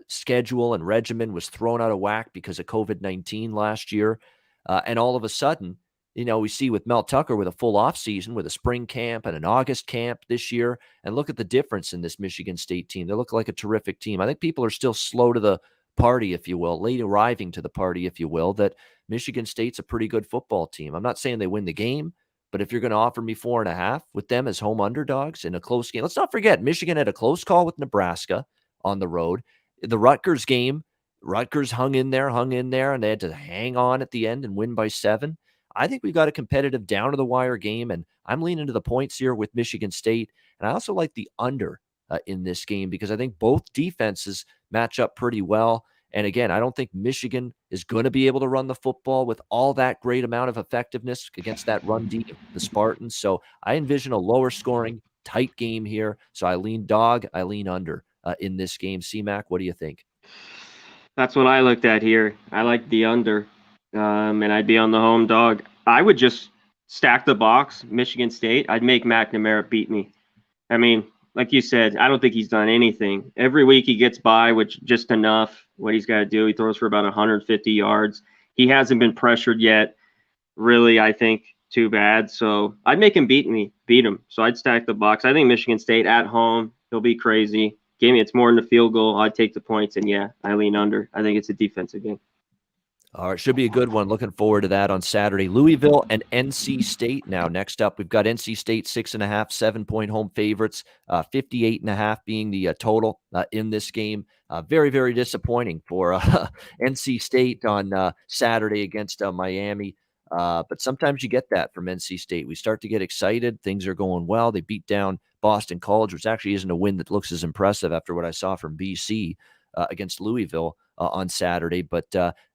[SPEAKER 1] schedule and regimen was thrown out of whack because of COVID-19 last year. And all of a sudden, we see with Mel Tucker with a full offseason, with a spring camp and an August camp this year, and look at the difference in this Michigan State team. They look like a terrific team. I think people are still slow to the party, if you will, late arriving to the party, if you will, that Michigan State's a pretty good football team. I'm not saying they win the game, but if you're going to offer me 4.5 with them as home underdogs in a close game, let's not forget Michigan had a close call with Nebraska on the road. The Rutgers game, Rutgers hung in there, and they had to hang on at the end and win by 7. I think we've got a competitive down-to-the-wire game, and I'm leaning to the points here with Michigan State. And I also like the under in this game because I think both defenses match up pretty well. And again, I don't think Michigan is going to be able to run the football with all that great amount of effectiveness against that run deep, the Spartans. So I envision a lower scoring, tight game here. So I lean dog, I lean under in this game. C-Mac, what do you think?
[SPEAKER 2] That's what I looked at here. I like the under, and I'd be on the home dog. I would just stack the box, Michigan State. I'd make McNamara beat me. I mean, like you said, I don't think he's done anything. Every week he gets by, which just enough. What he's got to do, he throws for about 150 yards. He hasn't been pressured yet. Really, I think too bad. So I'd make him beat him. So I'd stack the box. I think Michigan State at home, he'll be crazy. Game, it's more than the field goal. I'd take the points, and yeah, I lean under. I think it's a defensive game.
[SPEAKER 1] All right, should be a good one. Looking forward to that on Saturday. Louisville and NC State now. Next up, we've got NC State 6.5, 7-point home favorites, 58.5 being the total in this game. Very, very disappointing for NC State on Saturday against Miami. But sometimes you get that from NC State. We start to get excited. Things are going well. They beat down Boston College, which actually isn't a win that looks as impressive after what I saw from BC against Louisville on Saturday. But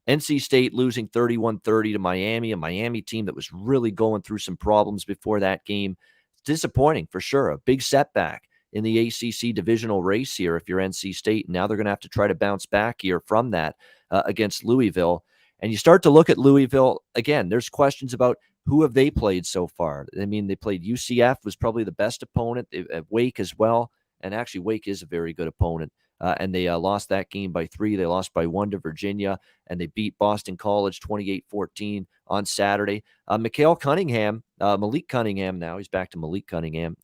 [SPEAKER 1] NC State losing 31-30 to Miami, a Miami team that was really going through some problems before that game. It's disappointing for sure. A big setback in the ACC divisional race here if you're NC State. Now they're going to have to try to bounce back here from that against Louisville. And you start to look at Louisville, again, there's questions about who have they played so far. I mean, they played UCF, was probably the best opponent, Wake as well. And actually, Wake is a very good opponent. And they lost that game by 3. They lost by 1 to Virginia, and they beat Boston College 28-14 on Saturday. Malik Cunningham now, he's back to Malik Cunningham.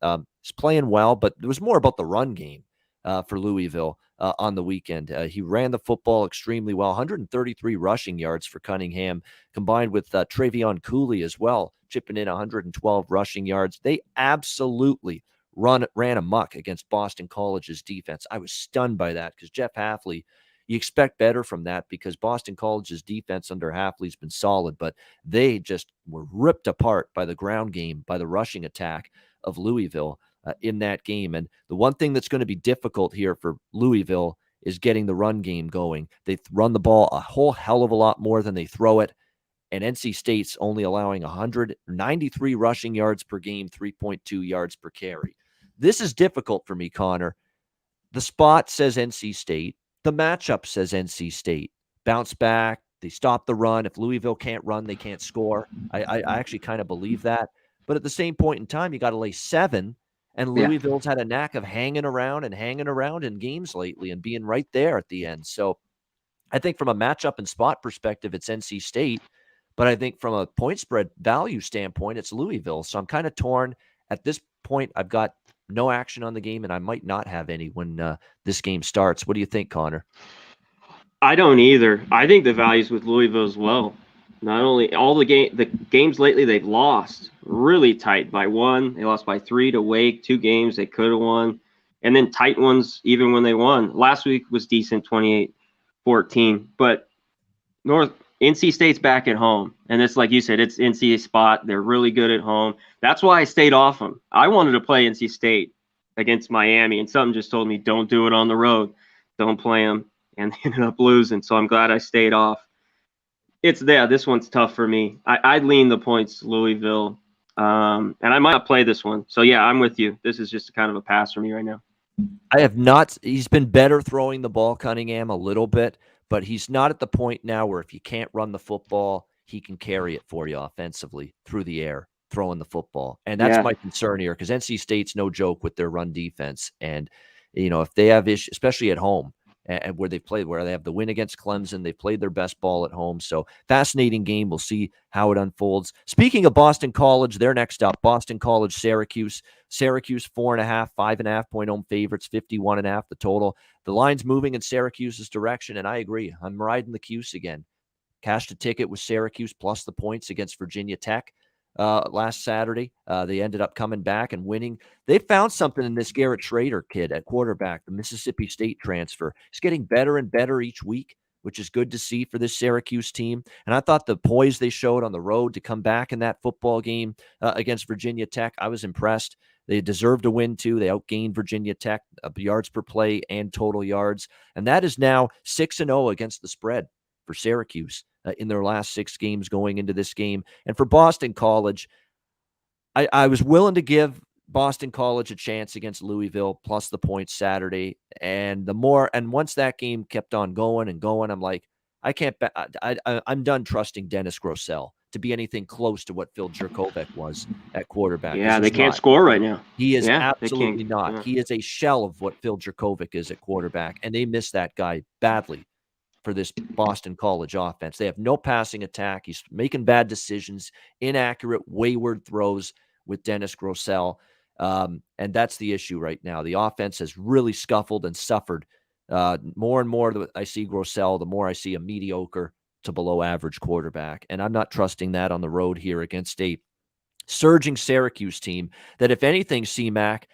[SPEAKER 1] He's playing well, but it was more about the run game for Louisville on the weekend. He ran the football extremely well, 133 rushing yards for Cunningham, combined with Travion Cooley as well, chipping in 112 rushing yards. They absolutely ran amok against Boston College's defense. I was stunned by that because Jeff Hafley, you expect better from that because Boston College's defense under Hafley's been solid, but they just were ripped apart by the ground game, by the rushing attack of Louisville in that game. And the one thing that's going to be difficult here for Louisville is getting the run game going. They run the ball a whole hell of a lot more than they throw it. And NC State's only allowing 193 rushing yards per game, 3.2 yards per carry. This is difficult for me, Conor. The spot says NC State. The matchup says NC State. Bounce back. They stop the run. If Louisville can't run, they can't score. I actually kind of believe that. But at the same point in time, you got to lay 7. And Louisville's had a knack of hanging around in games lately and being right there at the end. So I think from a matchup and spot perspective, it's NC State. But I think from a point spread value standpoint, it's Louisville. So I'm kind of torn. At this point, I've got no action on the game, and I might not have any when this game starts. What do you think, Conor?
[SPEAKER 2] I don't either. I think the value's with Louisville as well. Not only all the games lately they've lost really tight by 1. They lost by 3 to Wake. 2 games they could have won, and then tight ones even when they won. Last week was decent, 28-14. But NC State's back at home, and it's like you said, it's NC spot. They're really good at home. That's why I stayed off them. I wanted to play NC State against Miami, and something just told me don't do it on the road. Don't play them, and they ended up losing. So I'm glad I stayed off. This one's tough for me. I'd lean the points Louisville, and I might not play this one. So yeah, I'm with you. This is just kind of a pass for me right now.
[SPEAKER 1] I have not. He's been better throwing the ball, Cunningham, a little bit, but he's not at the point now where if you can't run the football, he can carry it for you offensively through the air, throwing the football. And that's my concern here, because NC State's no joke with their run defense. And, if they have issues, especially at home, and where they have the win against Clemson, they played their best ball at home. So fascinating game. We'll see how it unfolds. Speaking of Boston College, they're next up. Boston College, Syracuse. Syracuse 4.5, 5.5 point home favorites, 51.5 the total. The line's moving in Syracuse's direction, and I agree. I'm riding the Cuse again. Cashed a ticket with Syracuse plus the points against Virginia Tech last Saturday. They ended up coming back and winning. They found something in this Garrett Schrader kid at quarterback, the Mississippi State transfer. He's getting better and better each week, which is good to see for this Syracuse team. And I thought the poise they showed on the road to come back in that football game against Virginia Tech, I was impressed. They deserved a win, too. They outgained Virginia Tech, yards per play and total yards. And that is now 6-0 against the spread for Syracuse in their last 6 games going into this game. And for Boston College, I was willing to give Boston College a chance against Louisville plus the points Saturday. And once that game kept on going and going, I'm like, I'm done trusting Dennis Grosel to be anything close to what Phil Jurkovec was at quarterback.
[SPEAKER 2] Yeah, they can't score right now.
[SPEAKER 1] He is absolutely not. Yeah. He is a shell of what Phil Jurkovec is at quarterback, and they miss that guy badly for this Boston College offense. They have no passing attack. He's making bad decisions, inaccurate, wayward throws with Dennis Grosel, and that's the issue right now. The offense has really scuffled and suffered. More and more I see Grosel, the more I see a mediocre to below average quarterback. And I'm not trusting that on the road here against a surging Syracuse team that, if anything, CMAC,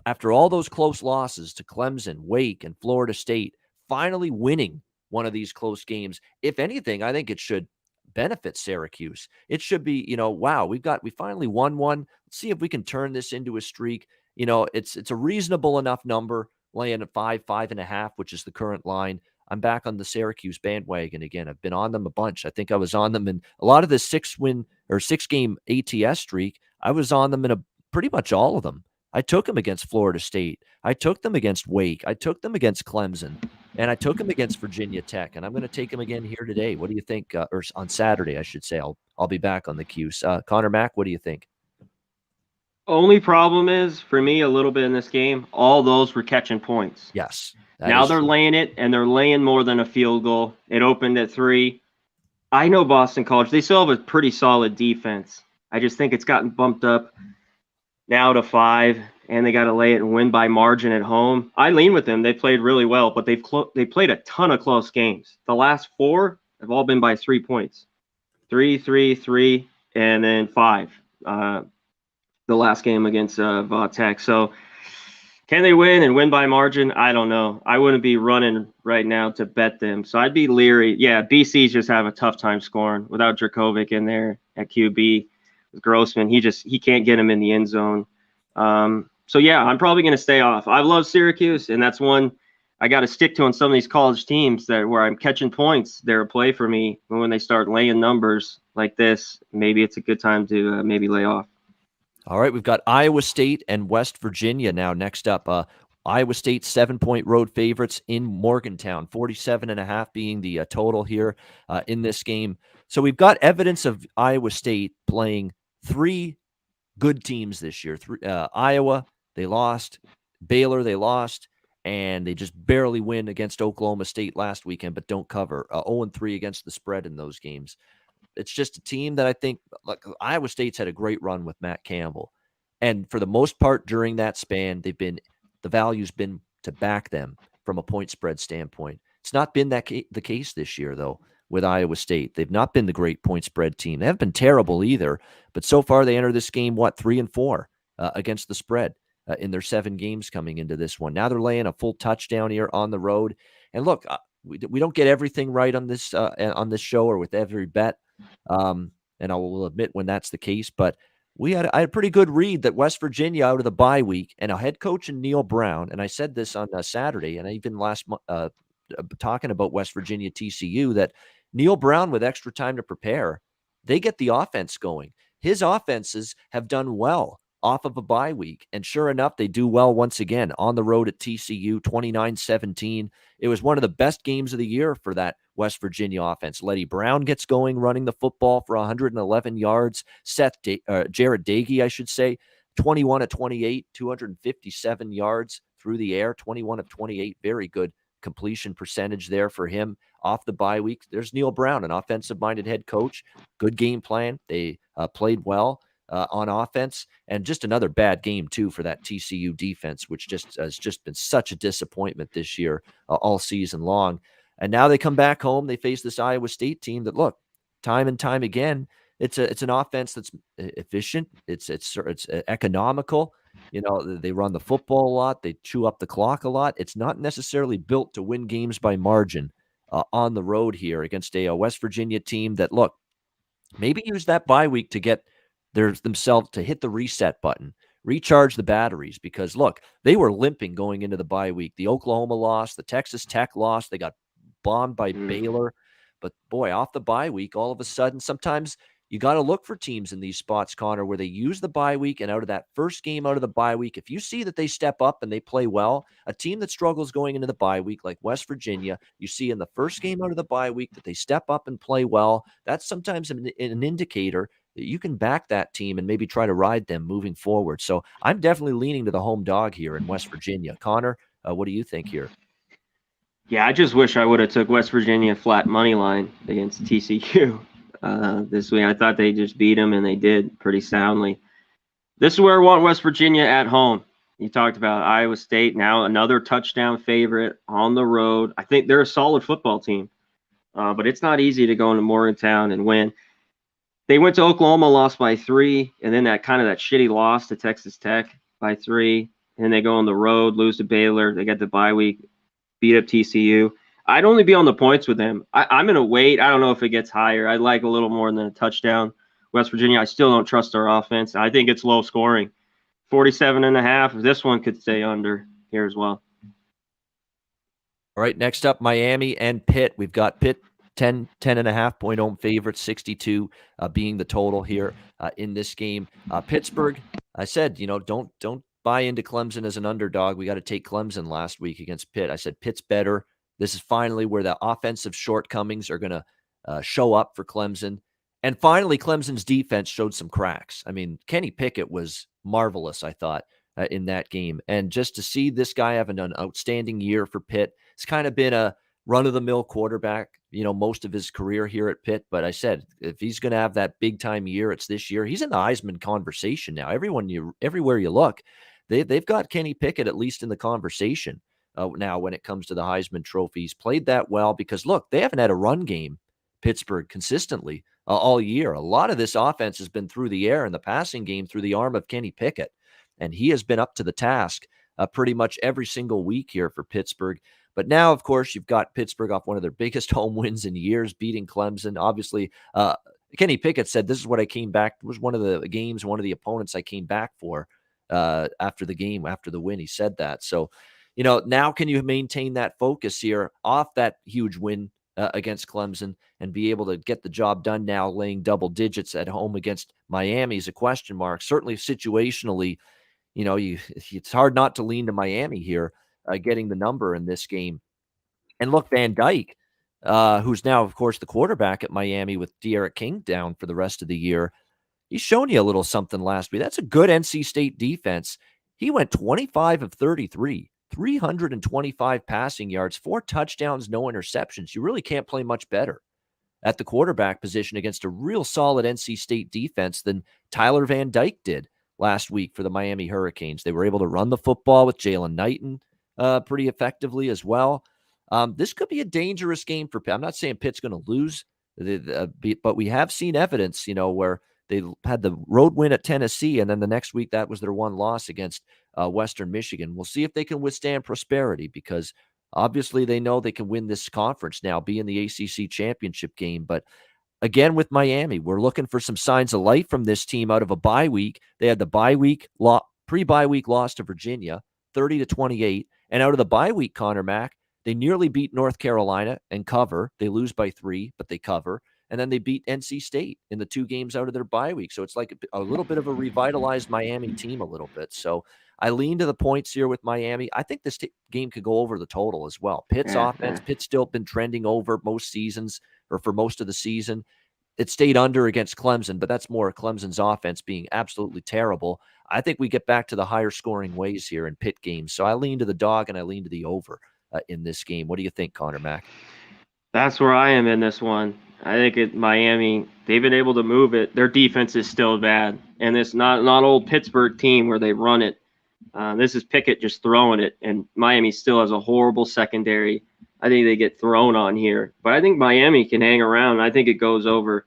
[SPEAKER 1] after all those close losses to Clemson, Wake, and Florida State, finally winning one of these close games. If anything, I think it should benefit Syracuse. It should be, wow, we finally won one. Let's see if we can turn this into a streak. It's a reasonable enough number, laying at 5.5, which is the current line. I'm back on the Syracuse bandwagon again. I've been on them a bunch. I think I was on them in a lot of the 6-game ATS streak. I was on them in pretty much all of them. I took them against Florida State. I took them against Wake. I took them against Clemson. And I took them against Virginia Tech. And I'm going to take them again here today. What do you think? Or on Saturday, I should say. I'll be back on the Cuse. Conor Mack, what do you think?
[SPEAKER 2] Only problem is, for me, a little bit in this game, all those were catching points.
[SPEAKER 1] Yes.
[SPEAKER 2] Now they're laying it, and they're laying more than a field goal. It opened at 3. I know Boston College. They still have a pretty solid defense. I just think it's gotten bumped up now to 5, and they got to lay it and win by margin at home. I lean with them. They played really well, but they played a ton of close games. The last 4 have all been by 3 points. 3, 3, 3, and then 5. The last game against Tech. So can they win and win by margin? I don't know. I wouldn't be running right now to bet them. So I'd be leery. Yeah, BC's just have a tough time scoring without Jurkovec in there at QB. With Grossman, he can't get him in the end zone. So yeah, I'm probably going to stay off. I love Syracuse, and that's one I got to stick to on some of these college teams where I'm catching points. They're a play for me. When they start laying numbers like this, maybe it's a good time to maybe lay off.
[SPEAKER 1] All right, we've got Iowa State and West Virginia now next up. Iowa State 7-point road favorites in Morgantown, 47.5 being the total here in this game. So we've got evidence of Iowa State playing three good teams this year. Iowa, they lost. Baylor, they lost. And they just barely win against Oklahoma State last weekend, but don't cover. 0-3 against the spread in those games. It's just a team that I think, like, Iowa State's had a great run with Matt Campbell. And for the most part during that span, the value's been to back them from a point spread standpoint. It's not been the case this year, though, with Iowa State. They've not been the great point spread team. They haven't been terrible either, but so far they enter this game, 3-4 against the spread in their 7 games coming into this one. Now they're laying a full touchdown here on the road. And look, we don't get everything right on this show or with every bet. And I will admit when that's the case, but I had a pretty good read that West Virginia out of the bye week and a head coach in Neil Brown. And I said this on Saturday, and I even last month, talking about West Virginia TCU, that Neil Brown with extra time to prepare, they get the offense going. His offenses have done well off of a bye week. And sure enough, they do well once again on the road at TCU, 29-17. It was one of the best games of the year for that West Virginia offense. Letty Brown gets going, running the football for 111 yards. Jared Dagey, I should say, 21 of 28, 257 yards through the air, 21 of 28. Very good completion percentage there for him off the bye week. There's Neil Brown, an offensive-minded head coach. Good game plan. They played well on offense, and just another bad game too for that TCU defense, which has been such a disappointment this year all season long. And now they come back home. They face this Iowa State team that, look, time and time again, it's an offense that's efficient. It's economical. You know, they run the football a lot. They chew up the clock a lot. It's not necessarily built to win games by margin on the road here against a West Virginia team that, look, maybe use that bye week to get themselves to hit the reset button, recharge the batteries, because look, they were limping going into the bye week. The Oklahoma loss, the Texas Tech loss, they got bombed by Baylor. But boy, off the bye week, all of a sudden, sometimes you got to look for teams in these spots, Connor, where they use the bye week, and out of that first game out of the bye week, if you see that they step up and they play well, a team that struggles going into the bye week like West Virginia, you see in the first game out of the bye week that they step up and play well. That's sometimes an indicator that you can back that team and maybe try to ride them moving forward. So I'm definitely leaning to the home dog here in West Virginia. Connor, what do you think here?
[SPEAKER 2] Yeah, I just wish I would have took West Virginia flat money line against TCU this week. I thought they just beat them, and they did pretty soundly. This is where I want West Virginia at home. You talked about Iowa State, now another touchdown favorite on the road. I think they're a solid football team, but it's not easy to go into Morgantown and win. They went to Oklahoma, lost by 3, and then that shitty loss to Texas Tech by 3. And they go on the road, lose to Baylor. They get the bye week, beat up TCU. I'd only be on the points with them. I'm going to wait. I don't know if it gets higher. I'd like a little more than a touchdown. West Virginia, I still don't trust their offense. I think it's low scoring. 47.5. This one could stay under here as well.
[SPEAKER 1] All right, next up, Miami and Pitt. We've got Pitt 10.5 point home favorite, 62 being the total here in this game. Pittsburgh, I said, don't buy into Clemson as an underdog. We got to take Clemson last week against Pitt. I said Pitt's better. This is finally where the offensive shortcomings are going to show up for Clemson. And finally, Clemson's defense showed some cracks. I mean, Kenny Pickett was marvelous, I thought, in that game. And just to see this guy having an outstanding year for Pitt, it's kind of been a run-of-the-mill quarterback, most of his career here at Pitt. But I said, if he's going to have that big-time year, it's this year. He's in the Heisman conversation now. Everywhere you look, they've got Kenny Pickett at least in the conversation now when it comes to the Heisman Trophy. He's played that well because, look, they haven't had a run game, Pittsburgh, consistently all year. A lot of this offense has been through the air and the passing game through the arm of Kenny Pickett, and he has been up to the task pretty much every single week here for Pittsburgh. But now, of course, you've got Pittsburgh off one of their biggest home wins in years, beating Clemson. Obviously, Kenny Pickett said, this is what I came back. It was one of the opponents I came back for after the game, after the win. He said that. So, now can you maintain that focus here off that huge win against Clemson and be able to get the job done now, laying double digits at home against Miami is a question mark. Certainly situationally, it's hard not to lean to Miami here, getting the number in this game. And look, Van Dyke, who's now, of course, the quarterback at Miami with De'Aaron King down for the rest of the year, he's shown you a little something last week. That's a good NC State defense. He went 25 of 33, 325 passing yards, 4 touchdowns, no interceptions. You really can't play much better at the quarterback position against a real solid NC State defense than Tyler Van Dyke did last week for the Miami Hurricanes. They were able to run the football with Jalen Knighton pretty effectively as well. This could be a dangerous game for Pitt. I'm not saying Pitt's going to lose, but we have seen evidence, where they had the road win at Tennessee, and then the next week that was their one loss against Western Michigan. We'll see if they can withstand prosperity, because obviously they know they can win this conference now, be in the ACC championship game. But again, with Miami, we're looking for some signs of life from this team out of a bye week. They had the pre-bye week loss to Virginia, 30-28, and out of the bye week, Conor Mack, they nearly beat North Carolina and cover. They lose by 3, but they cover. And then they beat NC State in the 2 games out of their bye week. So it's like a little bit of a revitalized Miami team a little bit. So I lean to the points here with Miami. I think this game could go over the total as well. Pitt's offense, Pitt's still been trending over most seasons, or for most of the season. It stayed under against Clemson, but that's more Clemson's offense being absolutely terrible. I think we get back to the higher scoring ways here in Pitt games. So I lean to the dog and I lean to the over in this game. What do you think, Conor Mack?
[SPEAKER 2] That's where I am in this one. I think at Miami, they've been able to move it. Their defense is still bad, and it's not old Pittsburgh team where they run it. This is Pickett just throwing it, and Miami still has a horrible secondary. I think they get thrown on here, but I think Miami can hang around. I think it goes over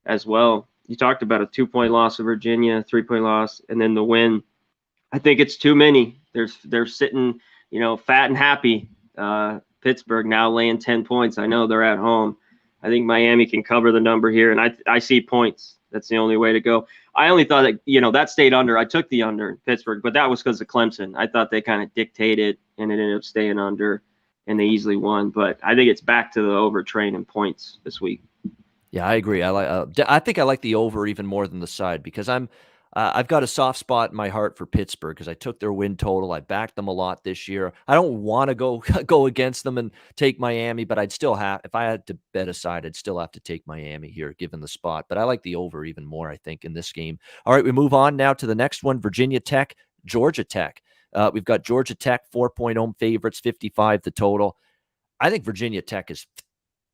[SPEAKER 2] as well. You talked about a 2-point loss of Virginia, 3-point loss, and then the win. I think it's too many. They're sitting, fat and happy. Pittsburgh now laying 10 points. I know they're at home. I think Miami can cover the number here, and I see points. That's the only way to go. I only thought that, that stayed under. I took the under in Pittsburgh, but that was because of Clemson. I thought they kind of dictated, and it ended up staying under, and they easily won. But I think it's back to the over train and points this week.
[SPEAKER 1] Yeah, I agree. I think I like the over even more than the side, because I've got a soft spot in my heart for Pittsburgh because I took their win total. I backed them a lot this year. I don't want to go against them and take Miami, but I'd still have, if I had to bet a side, I'd still have to take Miami here, given the spot. But I like the over even more, I think, in this game. All right, we move on now to the next one, Virginia Tech, Georgia Tech. We've got Georgia Tech, 4-point home favorites, 55 the total. I think Virginia Tech is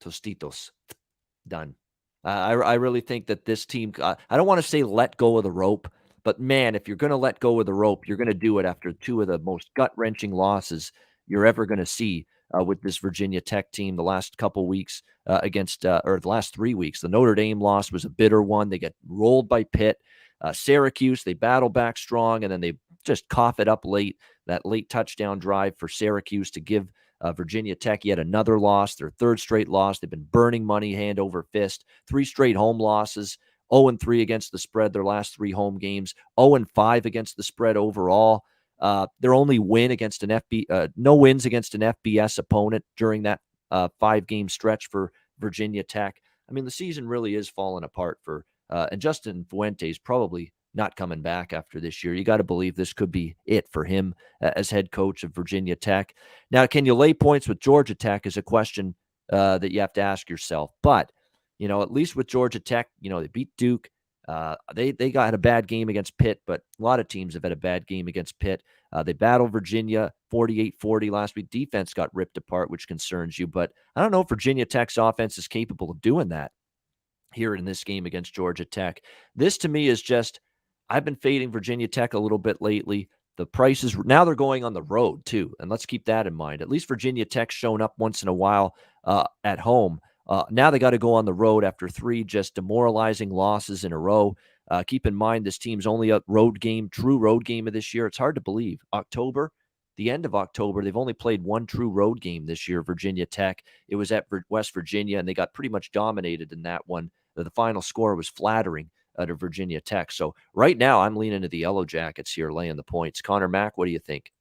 [SPEAKER 1] tostitos, done. I really think that this team, I don't want to say let go of the rope, but man, if you're going to let go of the rope, you're going to do it after 2 of the most gut-wrenching losses you're ever going to see with this Virginia Tech team the last couple weeks or the last 3 weeks. The Notre Dame loss was a bitter one. They get rolled by Pitt. Syracuse, they battle back strong, and then they just cough it up late, that late touchdown drive for Syracuse to give Virginia Tech yet another loss, their 3rd straight loss. They've been burning money hand over fist. 3 straight home losses, 0-3 against the spread their last 3 home games, 0-5 against the spread overall. Their only win against no wins against an FBS opponent during that 5-game stretch for Virginia Tech. I mean, the season really is falling apart and Justin Fuente's probably not coming back after this year. You got to believe this could be it for him as head coach of Virginia Tech. Now, can you lay points with Georgia Tech is a question that you have to ask yourself. But, at least with Georgia Tech, they beat Duke. They got a bad game against Pitt, but a lot of teams have had a bad game against Pitt. They battled Virginia 48-40 last week. Defense got ripped apart, which concerns you. But I don't know if Virginia Tech's offense is capable of doing that here in this game against Georgia Tech. This, to me, is just, I've been fading Virginia Tech a little bit lately. The prices, now they're going on the road too. And let's keep that in mind. At least Virginia Tech's shown up once in a while at home. Now they got to go on the road after 3 just demoralizing losses in a row. Keep in mind, this team's only a true road game of this year. It's hard to believe. The end of October, they've only played 1 true road game this year, Virginia Tech. It was at West Virginia, and they got pretty much dominated in that one. The final score was flattering to Virginia Tech. So right now, I'm leaning to the Yellow Jackets here, laying the points. Conor Mack, what do you think?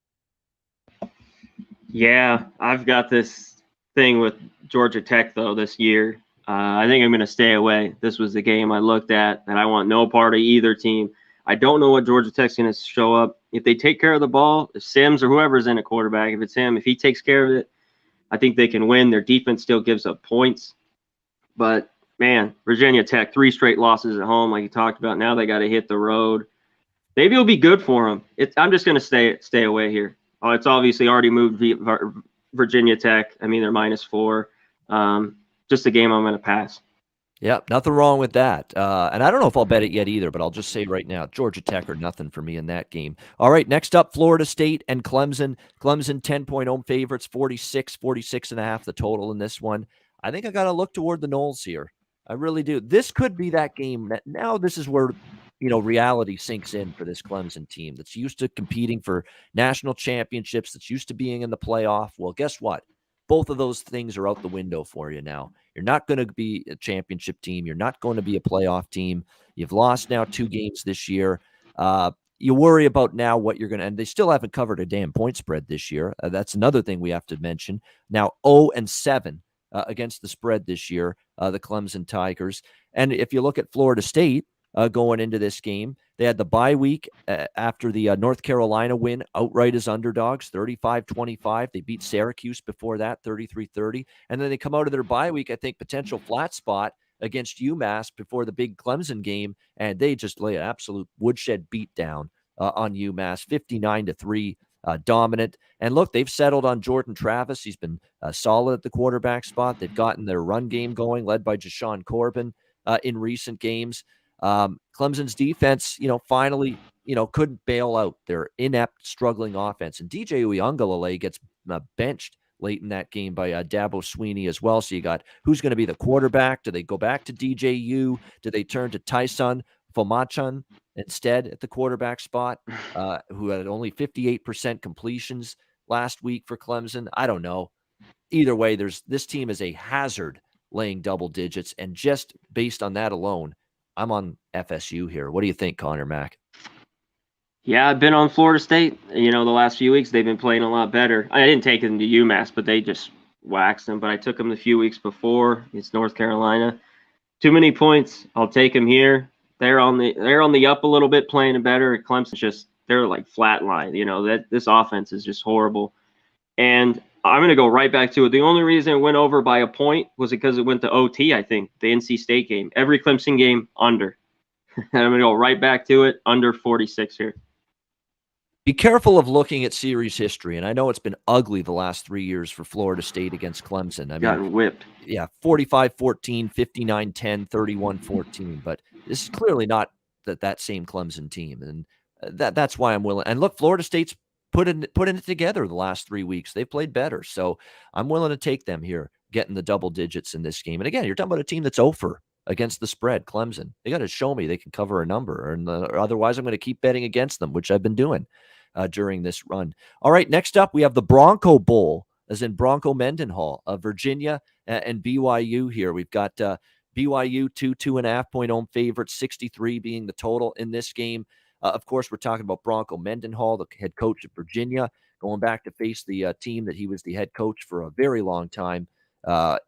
[SPEAKER 2] Yeah, I've got this thing with Georgia Tech, though, this year. I think I'm going to stay away. This was the game I looked at, and I want no part of either team. I don't know what Georgia Tech's going to show up If they take care of the ball, if Sims or whoever's in a quarterback, if it's him, if he takes care of it, I think they can win. Their defense still gives up points. But, man, Virginia Tech, 3 straight losses at home like you talked about. Now they got to hit the road. Maybe it'll be good for them. I'm just going to stay away here. Oh, it's obviously already moved Virginia Tech. I mean, they're -4. Just a game I'm going to pass.
[SPEAKER 1] Yeah, nothing wrong with that. And I don't know if I'll bet it yet either, but I'll just say right now, Georgia Tech or nothing for me in that game. All right, next up, Florida State and Clemson. Clemson 10-point home favorites, 46.5 the total in this one. I think I got to look toward the Noles here. I really do. This could be that game. Now this is where, reality sinks in for this Clemson team that's used to competing for national championships, that's used to being in the playoff. Well, guess what? Both of those things are out the window for you now. You're not going to be a championship team. You're not going to be a playoff team. You've lost now 2 games this year. You worry about now what you're going to, and they still haven't covered a damn point spread this year. That's another thing we have to mention. Now 0-7 against the spread this year, the Clemson Tigers. And if you look at Florida State going into this game, they had the bye week after the North Carolina win outright as underdogs, 35-25. They beat Syracuse before that, 33-30. And then they come out of their bye week, I think, potential flat spot against UMass before the big Clemson game, and they just lay an absolute woodshed beatdown on UMass, 59-3, dominant. And look, they've settled on Jordan Travis. He's been solid at the quarterback spot. They've gotten their run game going, led by Jashawn Corbin in recent games. Clemson's defense, finally, couldn't bail out their inept, struggling offense. And DJ Uiagalelei gets benched late in that game by Dabo Swinney as well. So you got who's going to be the quarterback? Do they go back to DJU? Do they turn to Tyson Fomachan instead at the quarterback spot, who had only 58% completions last week for Clemson? I don't know. Either way, this team is a hazard laying double digits. And just based on that alone, I'm on FSU here. What do you think, Conor, Mac?
[SPEAKER 2] Yeah, I've been on Florida State. The last few weeks they've been playing a lot better. I didn't take them to UMass, but they just waxed them. But I took them the few weeks before. It's North Carolina. Too many points. I'll take them here. They're on the up a little bit, playing better. Clemson's they're like flatline. That this offense is just horrible. And I'm going to go right back to it. The only reason it went over by a point was because it went to OT, I think, the NC State game. Every Clemson game, under. And I'm going to go right back to it, under 46 here.
[SPEAKER 1] Be careful of looking at series history. And I know it's been ugly the last 3 years for Florida State against Clemson.
[SPEAKER 2] Gotten whipped.
[SPEAKER 1] Yeah, 45-14, 59-10, 31-14. But this is clearly not that same Clemson team. And that's why I'm willing. And look, Florida State's putting it together the last 3 weeks. They've played better. So I'm willing to take them here, getting the double digits in this game. And again, you're talking about a team that's over against the spread, Clemson. They got to show me they can cover a number, or otherwise I'm going to keep betting against them, which I've been doing during this run. All right, next up, we have the Bronco Bowl, as in Bronco Mendenhall, Virginia and BYU here. We've got BYU 2.5 point home favorites, 63 being the total in this game. Of course, we're talking about Bronco Mendenhall, the head coach of Virginia, going back to face the team that he was the head coach for a very long time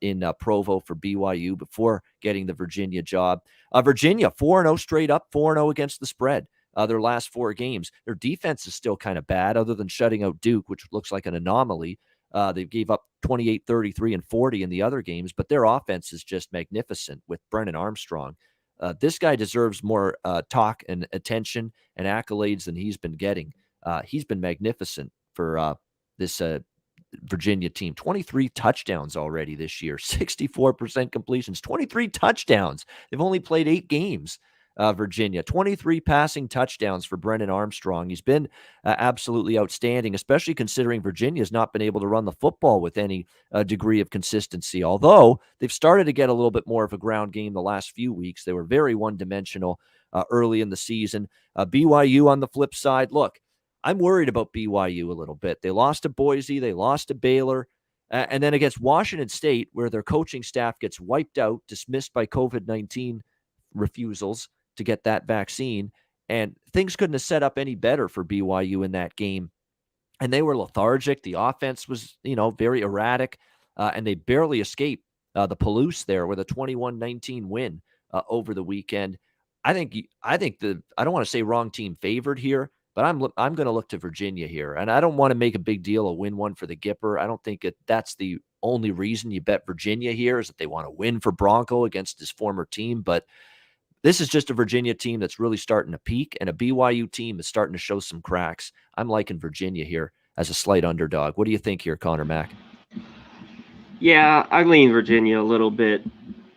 [SPEAKER 1] in Provo for BYU before getting the Virginia job. Virginia, 4-0 straight up, 4-0 against the spread. Their last 4 games. Their defense is still kind of bad, other than shutting out Duke, which looks like an anomaly. They gave up 28, 33, and 40 in the other games, but their offense is just magnificent with Brennan Armstrong. This guy deserves more talk and attention and accolades than he's been getting. He's been magnificent for this Virginia team. 23 touchdowns already this year, 64% completions, 23 touchdowns. They've only played 8 games. Virginia, 23 passing touchdowns for Brennan Armstrong. He's been absolutely outstanding, especially considering Virginia has not been able to run the football with any degree of consistency. Although they've started to get a little bit more of a ground game the last few weeks. They were very one-dimensional early in the season. BYU on the flip side, look, I'm worried about BYU a little bit. They lost to Boise. They lost to Baylor. And then against Washington State, where their coaching staff gets wiped out, dismissed by COVID-19 refusals to get that vaccine, and things couldn't have set up any better for BYU in that game. And they were lethargic. The offense was, very erratic, and they barely escaped the Palouse there with a 21-19 win over the weekend. I think I don't want to say wrong team favored here, but I'm going to look to Virginia here, and I don't want to make a big deal of win one for the Gipper. I don't think that's the only reason you bet Virginia here is that they want to win for Bronco against his former team, but this is just a Virginia team that's really starting to peak, and a BYU team is starting to show some cracks. I'm liking Virginia here as a slight underdog. What do you think here, Conor Mack?
[SPEAKER 2] Yeah, I lean Virginia a little bit.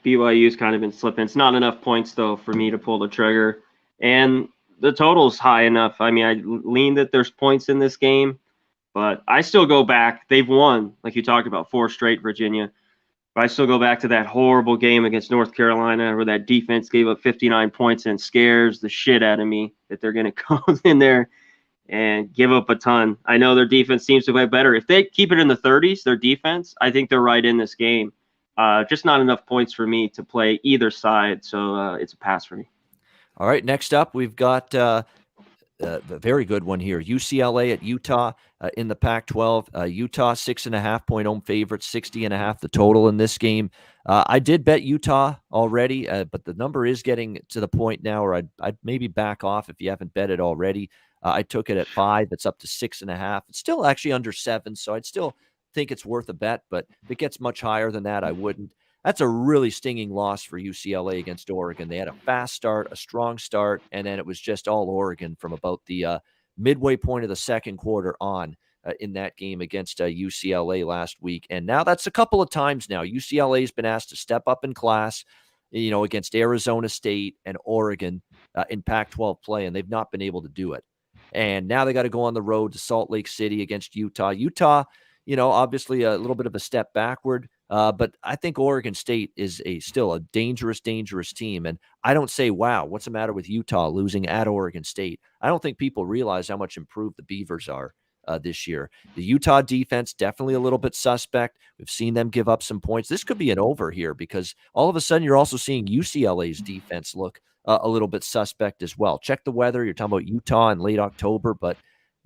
[SPEAKER 2] BYU's kind of been slipping. It's not enough points, though, for me to pull the trigger. And the total's high enough. I mean, I lean that there's points in this game, but I still go back. They've won, like you talked about, 4 straight, Virginia. But I still go back to that horrible game against North Carolina where that defense gave up 59 points and scares the shit out of me that they're going to go in there and give up a ton. I know their defense seems to play better. If they keep it in the 30s, their defense, I think they're right in this game. Just not enough points for me to play either side, so it's a pass for me.
[SPEAKER 1] All right, next up, we've got the very good one here. UCLA at Utah in the Pac-12. Utah 6.5-point home favorite, 60.5 the total in this game. I did bet Utah already, but the number is getting to the point now where I'd maybe back off if you haven't bet it already. I took it at 5. It's up to 6.5. It's still actually under 7, so I'd still think it's worth a bet, but if it gets much higher than that, I wouldn't. That's a really stinging loss for UCLA against Oregon. They had a fast start, a strong start, and then it was just all Oregon from about the midway point of the second quarter on in that game against UCLA last week. And now that's a couple of times now. UCLA has been asked to step up in class, against Arizona State and Oregon in Pac-12 play, and they've not been able to do it. And now they got to go on the road to Salt Lake City against Utah. Utah, obviously a little bit of a step backward. But I think Oregon State is still a dangerous team. And I don't say, wow, what's the matter with Utah losing at Oregon State? I don't think people realize how much improved the Beavers are this year. The Utah defense, definitely a little bit suspect. We've seen them give up some points. This could be an over here because all of a sudden you're also seeing UCLA's defense look a little bit suspect as well. Check the weather. You're talking about Utah in late October, but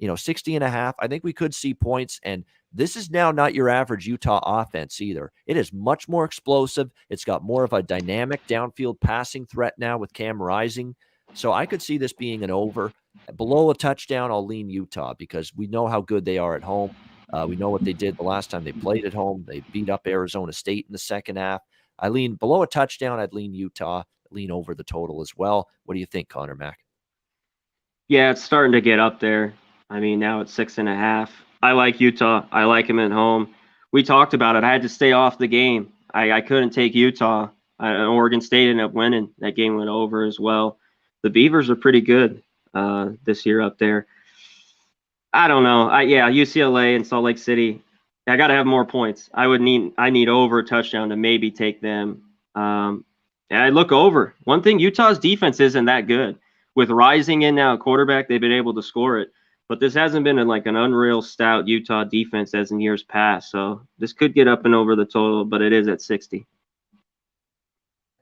[SPEAKER 1] 60.5, I think we could see points. And this is now not your average Utah offense either. It is much more explosive. It's got more of a dynamic downfield passing threat now with Cam Rising. So I could see this being an over. Below a touchdown, I'll lean Utah because we know how good they are at home. We know what they did the last time they played at home. They beat up Arizona State in the second half. I lean below a touchdown. I'd lean Utah, lean over the total as well. What do you think, Conor Mack?
[SPEAKER 2] Yeah, it's starting to get up there. I mean, now it's 6.5. I like Utah. I like him at home. We talked about it. I had to stay off the game. I couldn't take Utah. Oregon State ended up winning. That game went over as well. The Beavers are pretty good this year up there. I don't know. UCLA and Salt Lake City. I got to have more points. I need over a touchdown to maybe take them. And I look over. One thing, Utah's defense isn't that good. With Rising in now at quarterback, they've been able to score it. But this hasn't been an unreal stout Utah defense as in years past. So this could get up and over the total, but it is at 60.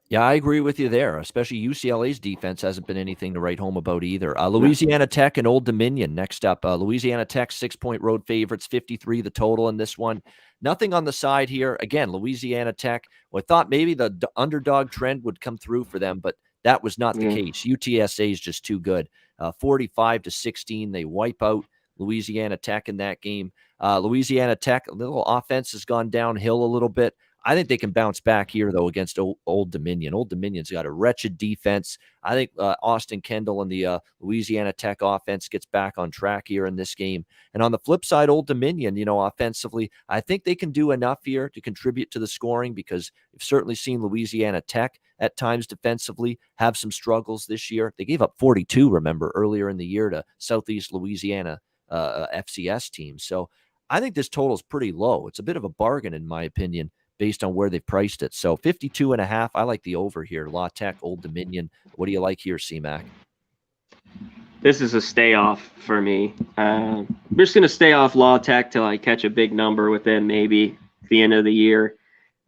[SPEAKER 1] Yeah, I agree with you there, especially UCLA's defense hasn't been anything to write home about either. Louisiana Tech and Old Dominion next up. Louisiana Tech, 6-point road favorites, 53 the total in this one. Nothing on the side here. Again, Louisiana Tech, I thought maybe the underdog trend would come through for them, but that was not the case. UTSA is just too good. 45-16, they wipe out Louisiana Tech in that game. Louisiana Tech, a little offense has gone downhill a little bit. I think they can bounce back here, though, against Old Dominion. Old Dominion's got a wretched defense. I think Austin Kendall and the Louisiana Tech offense gets back on track here in this game. And on the flip side, Old Dominion, offensively, I think they can do enough here to contribute to the scoring because we've certainly seen Louisiana Tech at times defensively have some struggles this year. They gave up 42, remember, earlier in the year to Southeast Louisiana FCS teams. So I think this total is pretty low. It's a bit of a bargain, in my opinion, based on where they've priced it. So 52.5, I like the over here. La Tech, Old Dominion. What do you like here, C-Mac?
[SPEAKER 2] This is a stay off for me. I'm just going to stay off La Tech till I catch a big number with them maybe at the end of the year.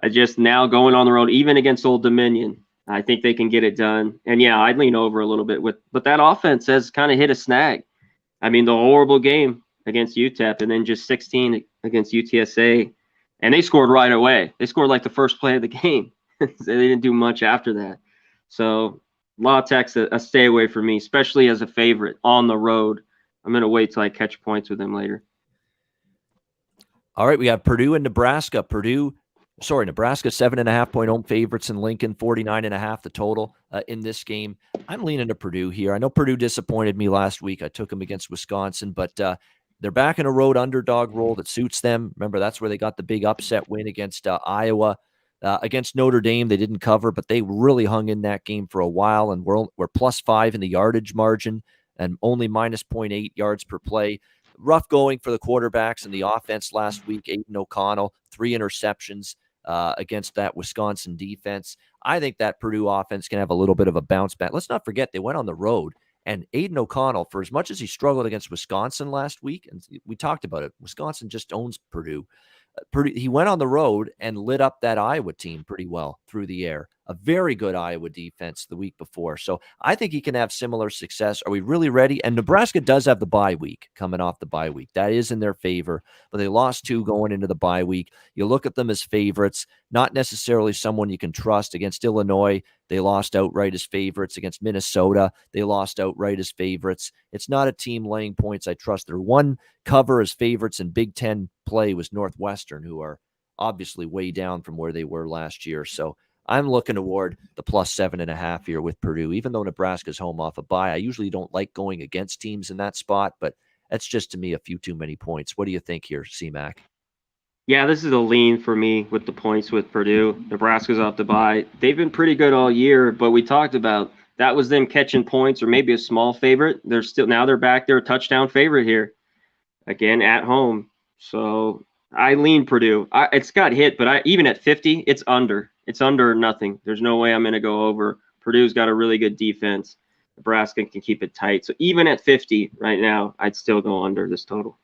[SPEAKER 2] I just now going on the road, even against Old Dominion, I think they can get it done. And yeah, I'd lean over a little bit but that offense has kind of hit a snag. I mean, the horrible game against UTEP and then just 16 against UTSA. And they scored right away. They scored like the first play of the game. They didn't do much after that. So La Tech's a stay away for me, especially as a favorite on the road I'm going to wait till I catch points with them later.
[SPEAKER 1] All right, we have Purdue and Nebraska. Nebraska 7.5-point home favorites in Lincoln, 49.5 the total in this game. I'm leaning to Purdue here. I know Purdue disappointed me last week. I took them against Wisconsin, but they're back in a road underdog role that suits them. Remember, that's where they got the big upset win against Iowa. Against Notre Dame, they didn't cover, but they really hung in that game for a while, and we're +5 in the yardage margin and only minus 0.8 yards per play. Rough going for the quarterbacks and the offense last week. Aiden O'Connell, 3 interceptions against that Wisconsin defense. I think that Purdue offense can have a little bit of a bounce back. Let's not forget they went on the road, and Aiden O'Connell, for as much as he struggled against Wisconsin last week, and we talked about it, Wisconsin just owns Purdue. He went on the road and lit up that Iowa team pretty well through the air. A very good Iowa defense the week before. So I think he can have similar success. Are we really ready? And Nebraska does have the bye week coming off the bye week. That is in their favor, but they lost 2 going into the bye week. You look at them as favorites, not necessarily someone you can trust. Against Illinois, they lost outright as favorites. Against Minnesota, they lost outright as favorites. It's not a team laying points I trust. Their one cover as favorites in Big Ten play was Northwestern, who are obviously way down from where they were last year. So I'm looking toward the +7.5 here with Purdue, even though Nebraska's home off a bye. I usually don't like going against teams in that spot, but that's just, to me, a few too many points. What do you think here, C-Mac?
[SPEAKER 2] Yeah, this is a lean for me with the points with Purdue. Nebraska's off the bye. They've been pretty good all year, but we talked about that was them catching points or maybe a small favorite. They're back. They're a touchdown favorite here, again at home. So I lean Purdue. It's got hit, but even at 50, it's under. It's under nothing. There's no way I'm going to go over. Purdue's got a really good defense. Nebraska can keep it tight. So even at 50 right now, I'd still go under this total.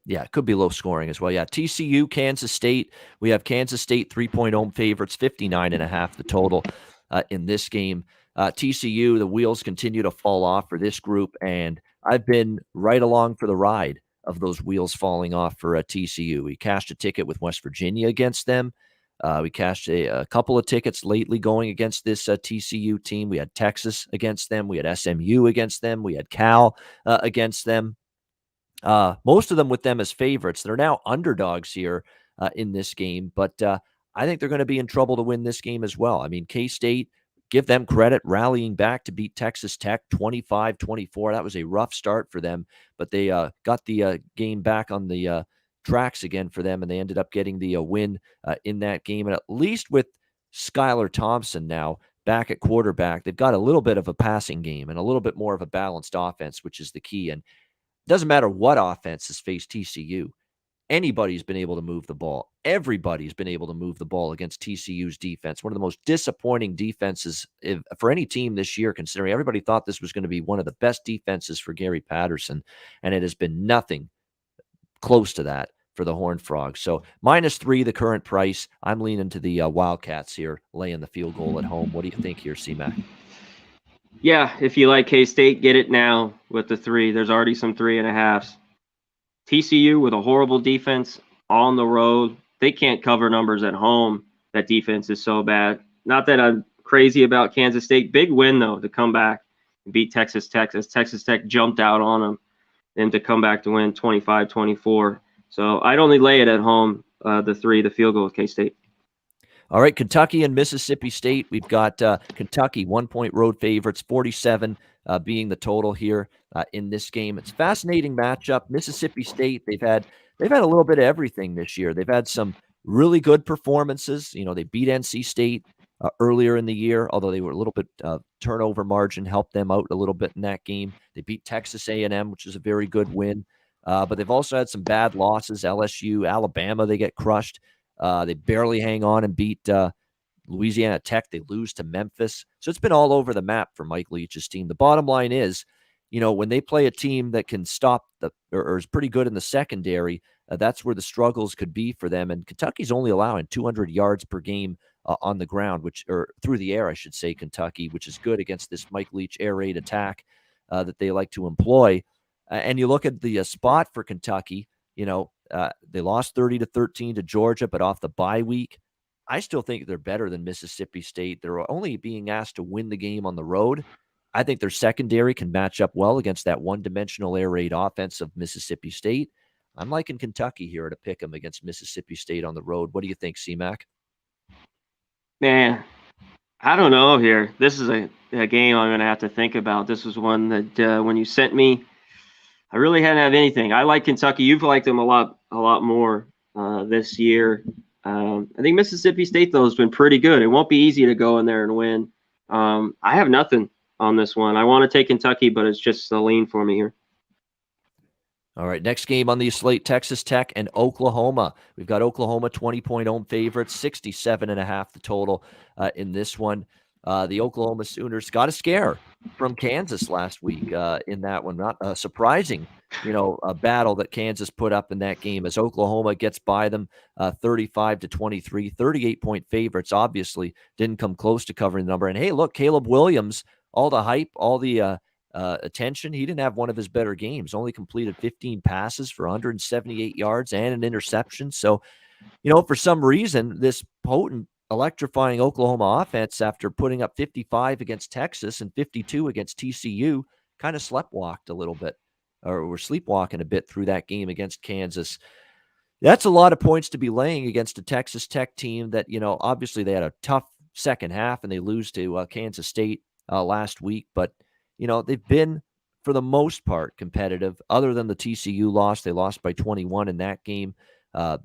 [SPEAKER 1] Yeah, it could be low scoring as well. Yeah, TCU, Kansas State. We have Kansas State 3-point home favorites, 59.5 the total in this game. TCU, the wheels continue to fall off for this group, and I've been right along for the ride of those wheels falling off for TCU. We cashed a ticket with West Virginia against them. We cashed a couple of tickets lately going against this TCU team. We had Texas against them. We had SMU against them. We had Cal against them. Most of them with them as favorites. They're now underdogs here in this game, but I think they're going to be in trouble to win this game as well. I mean, K-State, give them credit, rallying back to beat Texas Tech 25-24. That was a rough start for them, but they got the game back on the tracks again for them, and they ended up getting the win in that game. And at least with Skylar Thompson now back at quarterback, they've got a little bit of a passing game and a little bit more of a balanced offense, which is the key. And it doesn't matter what offense has faced TCU. Anybody's been able to move the ball. Everybody's been able to move the ball against TCU's defense. One of the most disappointing defenses for any team this year, considering everybody thought this was going to be one of the best defenses for Gary Patterson, and it has been nothing close to that for the Horned Frogs. So -3, the current price. I'm leaning to the Wildcats here, laying the field goal at home. What do you think here, C-Mac?
[SPEAKER 2] Yeah, if you like K-State, get it now with the 3. There's already some 3.5s. TCU with a horrible defense on the road. They can't cover numbers at home. That defense is so bad. Not that I'm crazy about Kansas State. Big win, though, to come back and beat Texas Tech as Texas Tech jumped out on them, and to come back to win 25-24. So I'd only lay it at home, the 3, the field goal with K-State.
[SPEAKER 1] All right, Kentucky and Mississippi State. We've got Kentucky 1-point road favorites, 47 being the total here in this game. It's a fascinating matchup. Mississippi State, they've had a little bit of everything this year. They've had some really good performances. You know, they beat NC State earlier in the year, although they were a little bit turnover margin helped them out a little bit in that game. They beat Texas A&M, which is a very good win. But they've also had some bad losses. LSU, Alabama, they get crushed. They barely hang on and beat Louisiana Tech. They lose to Memphis. So it's been all over the map for Mike Leach's team. The bottom line is, you know, when they play a team that can stop or is pretty good in the secondary, that's where the struggles could be for them. And Kentucky's only allowing 200 yards per game on the ground, or through the air, I should say, Kentucky, which is good against this Mike Leach air raid attack that they like to employ. And you look at the spot for Kentucky, you know, they lost 30-13 to Georgia, but off the bye week. I still think they're better than Mississippi State. They're only being asked to win the game on the road. I think their secondary can match up well against that one-dimensional air raid offense of Mississippi State. I'm liking Kentucky here to pick them against Mississippi State on the road. What do you think, C-Mac?
[SPEAKER 2] Man, I don't know here. This is a game I'm going to have to think about. This was one that when you sent me, I really hadn't have anything. I like Kentucky. You've liked them a lot more this year. I think Mississippi State, though, has been pretty good. It won't be easy to go in there and win. I have nothing on this one. I want to take Kentucky, but it's just a lean for me here.
[SPEAKER 1] All right, next game on the slate, Texas Tech and Oklahoma. We've got Oklahoma 20-point home favorites, 67.5 the total in this one. The Oklahoma Sooners got a scare from Kansas last week in that one. Not a surprising, a battle that Kansas put up in that game as Oklahoma gets by them 35-23, 38-point favorites. Obviously, didn't come close to covering the number. And hey, look, Caleb Williams, all the hype, all the attention. He didn't have one of his better games. Only completed 15 passes for 178 yards and an interception. So, for some reason, this potent, electrifying Oklahoma offense, after putting up 55 against Texas and 52 against TCU, kind of sleptwalked a little bit, or were sleepwalking a bit through that game against Kansas. That's a lot of points to be laying against a Texas Tech team that, obviously they had a tough second half and they lose to Kansas State last week, but they've been, for the most part, competitive. Other than the TCU loss, they lost by 21 in that game.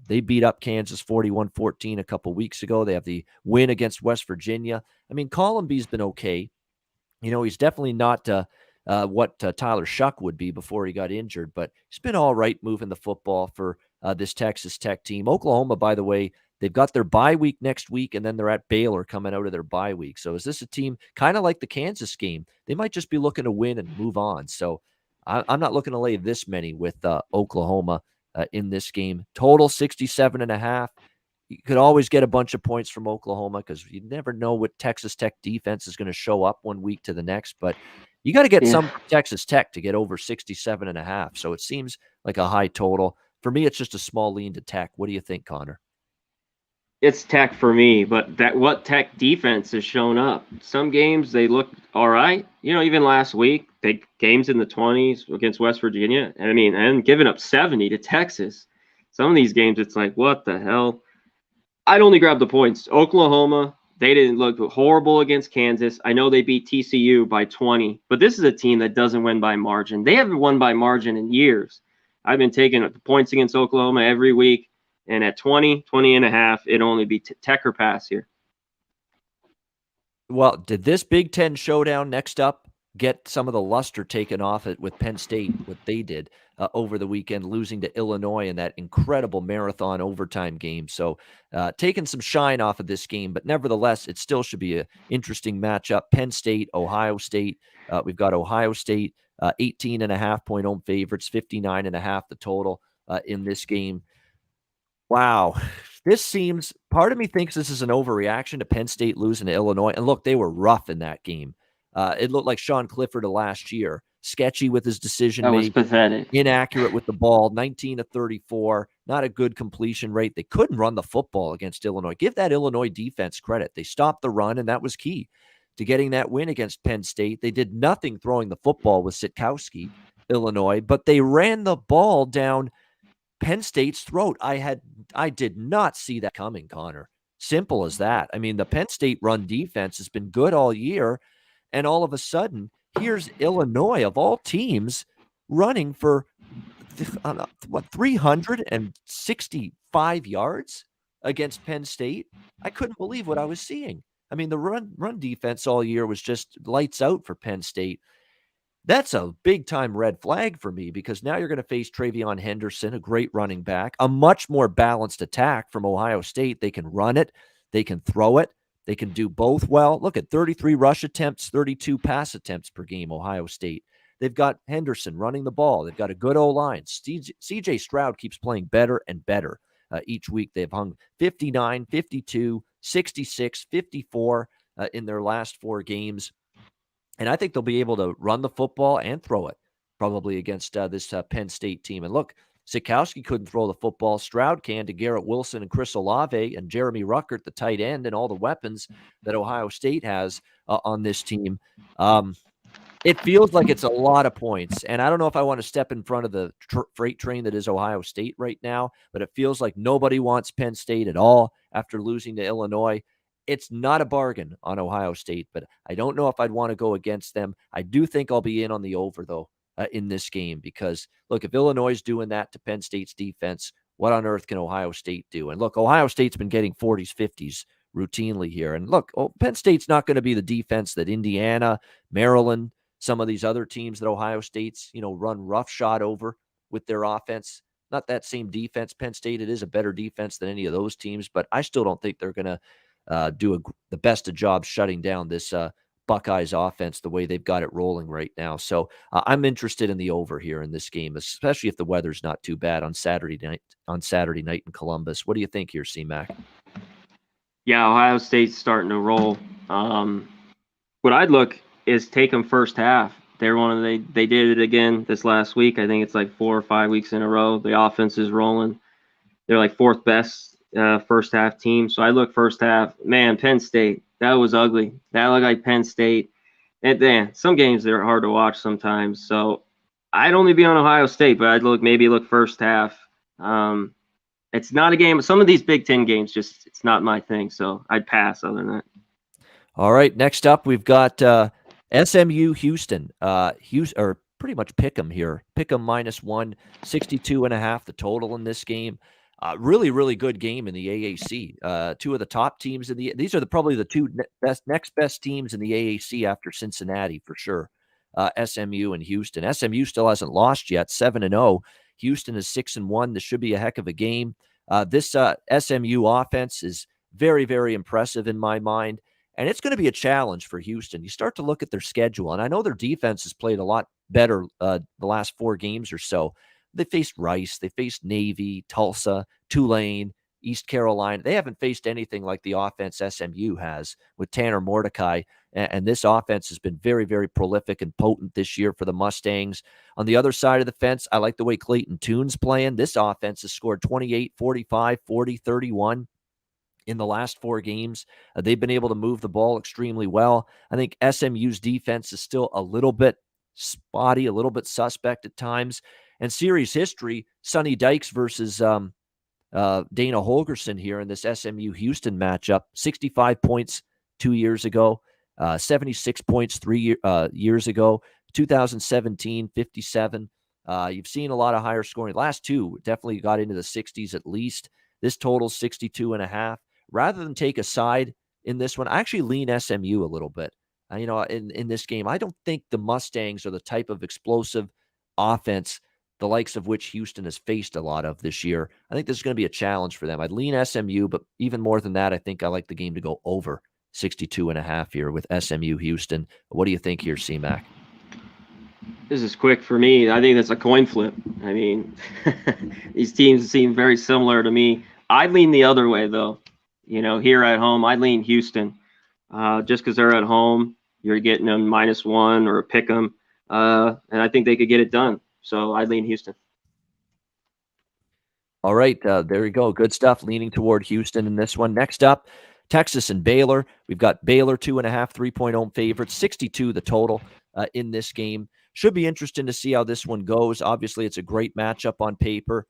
[SPEAKER 1] They beat up Kansas 41-14 a couple weeks ago. They have the win against West Virginia. I mean, Columby's been okay. He's definitely not what Tyler Shuck would be before he got injured, but he's been all right moving the football for this Texas Tech team. Oklahoma, by the way, they've got their bye week next week, and then they're at Baylor coming out of their bye week. So is this a team kind of like the Kansas game? They might just be looking to win and move on. So I'm not looking to lay this many with Oklahoma in this game. Total 67.5. You could always get a bunch of points from Oklahoma because you never know what Texas Tech defense is going to show up one week to the next. But you got to get some Texas Tech to get over 67.5. So it seems like a high total. For me, it's just a small lean to Tech. What do you think, Conor?
[SPEAKER 2] It's Tech for me, but what Tech defense has shown up. Some games they look all right. Even last week, big games in the 20s against West Virginia. And giving up 70 to Texas. Some of these games, it's like, what the hell? I'd only grab the points. Oklahoma, they didn't look horrible against Kansas. I know they beat TCU by 20, but this is a team that doesn't win by margin. They haven't won by margin in years. I've been taking the points against Oklahoma every week. And at 20.5, it'd only be Tech or pass here.
[SPEAKER 1] Well, did this Big Ten showdown next up get some of the luster taken off it with Penn State, what they did over the weekend, losing to Illinois in that incredible marathon overtime game? So taking some shine off of this game, but nevertheless, it still should be an interesting matchup. Penn State, Ohio State. We've got Ohio State, 18.5-point home favorites, 59.5 the total in this game. Wow. This seems, part of me thinks this is an overreaction to Penn State losing to Illinois. And look, they were rough in that game. It looked like Sean Clifford of last year, sketchy with his decision making.
[SPEAKER 2] That was pathetic.
[SPEAKER 1] Inaccurate with the ball, 19-34, not a good completion rate. They couldn't run the football against Illinois. Give that Illinois defense credit. They stopped the run, and that was key to getting that win against Penn State. They did nothing throwing the football with Sitkowski, Illinois, but they ran the ball down Penn State's throat. I did not see that coming, Conor. Simple as that. I mean, the Penn State run defense has been good all year, and all of a sudden, here's Illinois, of all teams, running for 365 yards against Penn State. I couldn't believe what I was seeing. I mean, the run defense all year was just lights out for Penn State. That's a big-time red flag for me because now you're going to face Travion Henderson, a great running back, a much more balanced attack from Ohio State. They can run it. They can throw it. They can do both well. Look at 33 rush attempts, 32 pass attempts per game, Ohio State. They've got Henderson running the ball. They've got a good O-line. CJ Stroud keeps playing better and better each week. They've hung 59, 52, 66, 54 in their last 4 games. And I think they'll be able to run the football and throw it probably against this Penn State team. And look, Sitkowski couldn't throw the football. Stroud can to Garrett Wilson and Chris Olave and Jeremy Ruckert, the tight end, and all the weapons that Ohio State has on this team. It feels like it's a lot of points, and I don't know if I want to step in front of the freight train that is Ohio State right now, but it feels like nobody wants Penn State at all after losing to Illinois. It's not a bargain on Ohio State, but I don't know if I'd want to go against them. I do think I'll be in on the over, though, in this game because, look, if Illinois is doing that to Penn State's defense, what on earth can Ohio State do? And look, Ohio State's been getting 40s, 50s routinely here. And look, Penn State's not going to be the defense that Indiana, Maryland, some of these other teams that Ohio State's, run roughshod over with their offense. Not that same defense, Penn State. It is a better defense than any of those teams, but I still don't think they're going to do the best of job shutting down this Buckeyes offense the way they've got it rolling right now. So I'm interested in the over here in this game, especially if the weather's not too bad on Saturday night in Columbus. What do you think here, C-Mac?
[SPEAKER 2] Yeah, Ohio State's starting to roll. What I'd look is take them first half. They did it again this last week. I think it's like 4 or 5 weeks in a row. The offense is rolling. They're like fourth best first half team. So I look first half. Man, Penn State, that was ugly. That looked like Penn State. And some games they're hard to watch sometimes. So I'd only be on Ohio State, but I'd maybe look first half. It's not a game. Some of these Big Ten games, it's not my thing. So I'd pass other than that.
[SPEAKER 1] All right. Next up, we've got SMU Houston. Or pretty much pick 'em here. Pick 'em -1, 62.5 the total in this game. Really, really good game in the AAC. Two of the top teams these are probably the two next best teams in the AAC after Cincinnati for sure. SMU and Houston. SMU still hasn't lost yet, 7-0. Houston is 6-1. This should be a heck of a game. This SMU offense is very, very impressive in my mind, and it's going to be a challenge for Houston. You start to look at their schedule, and I know their defense has played a lot better the last 4 games or so. They faced Rice, they faced Navy, Tulsa, Tulane, East Carolina. They haven't faced anything like the offense SMU has with Tanner Mordecai. And this offense has been very, very prolific and potent this year for the Mustangs. On the other side of the fence, I like the way Clayton Tune's playing. This offense has scored 28, 45, 40, 31 in the last 4 games. They've been able to move the ball extremely well. I think SMU's defense is still a little bit spotty, a little bit suspect at times. And series history, Sonny Dykes versus Dana Holgerson here in this SMU Houston matchup. 65 points 2 years ago, 76 points 3 years ago, 2017, 57. You've seen a lot of higher scoring. Last 2 definitely got into the 60s at least. This total 62.5. Rather than take a side in this one, I actually lean SMU a little bit. In this game, I don't think the Mustangs are the type of explosive offense the likes of which Houston has faced a lot of this year. I think this is going to be a challenge for them. I'd lean SMU, but even more than that, I think I like the game to go over 62.5 here with SMU Houston. What do you think here, C-Mac?
[SPEAKER 2] This is quick for me. I think that's a coin flip. I mean, these teams seem very similar to me. I'd lean the other way, though. Here at home, I'd lean Houston. Just because they're at home, you're getting them -1 or a pick 'em. And I think they could get it done. So I'd lean Houston.
[SPEAKER 1] All right, there you go. Good stuff. Leaning toward Houston in this one. Next up, Texas and Baylor. We've got Baylor 2.5, 3-point home favorites, 62 the total in this game. Should be interesting to see how this one goes. Obviously, it's a great matchup on paper.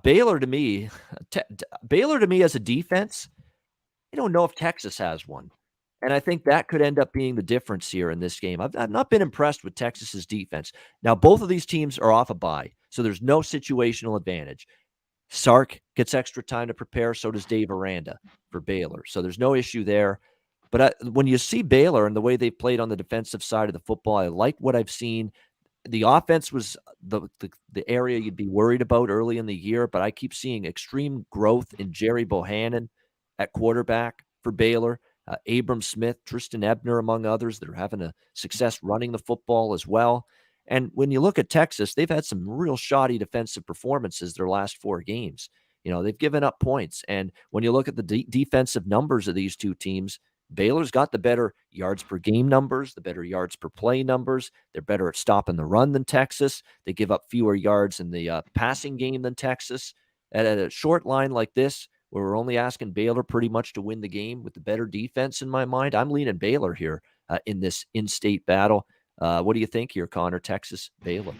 [SPEAKER 1] Baylor to me as a defense, I don't know if Texas has one. And I think that could end up being the difference here in this game. I've not been impressed with Texas's defense. Now, both of these teams are off a bye, so there's no situational advantage. Sark gets extra time to prepare, so does Dave Aranda for Baylor. So there's no issue there. But when you see Baylor and the way they've played on the defensive side of the football, I like what I've seen. The offense was the area you'd be worried about early in the year, but I keep seeing extreme growth in Jerry Bohannon at quarterback for Baylor. Abram Smith, Tristan Ebner, among others, that are having a success running the football as well. And when you look at Texas, they've had some real shoddy defensive performances their last 4 games. They've given up points. And when you look at the defensive numbers of these two teams, Baylor's got the better yards per game numbers, the better yards per play numbers. They're better at stopping the run than Texas. They give up fewer yards in the passing game than Texas. At a short line like this, where we're only asking Baylor pretty much to win the game with the better defense in my mind, I'm leaning Baylor here in this in-state battle. What do you think here, Conor? Texas, Baylor?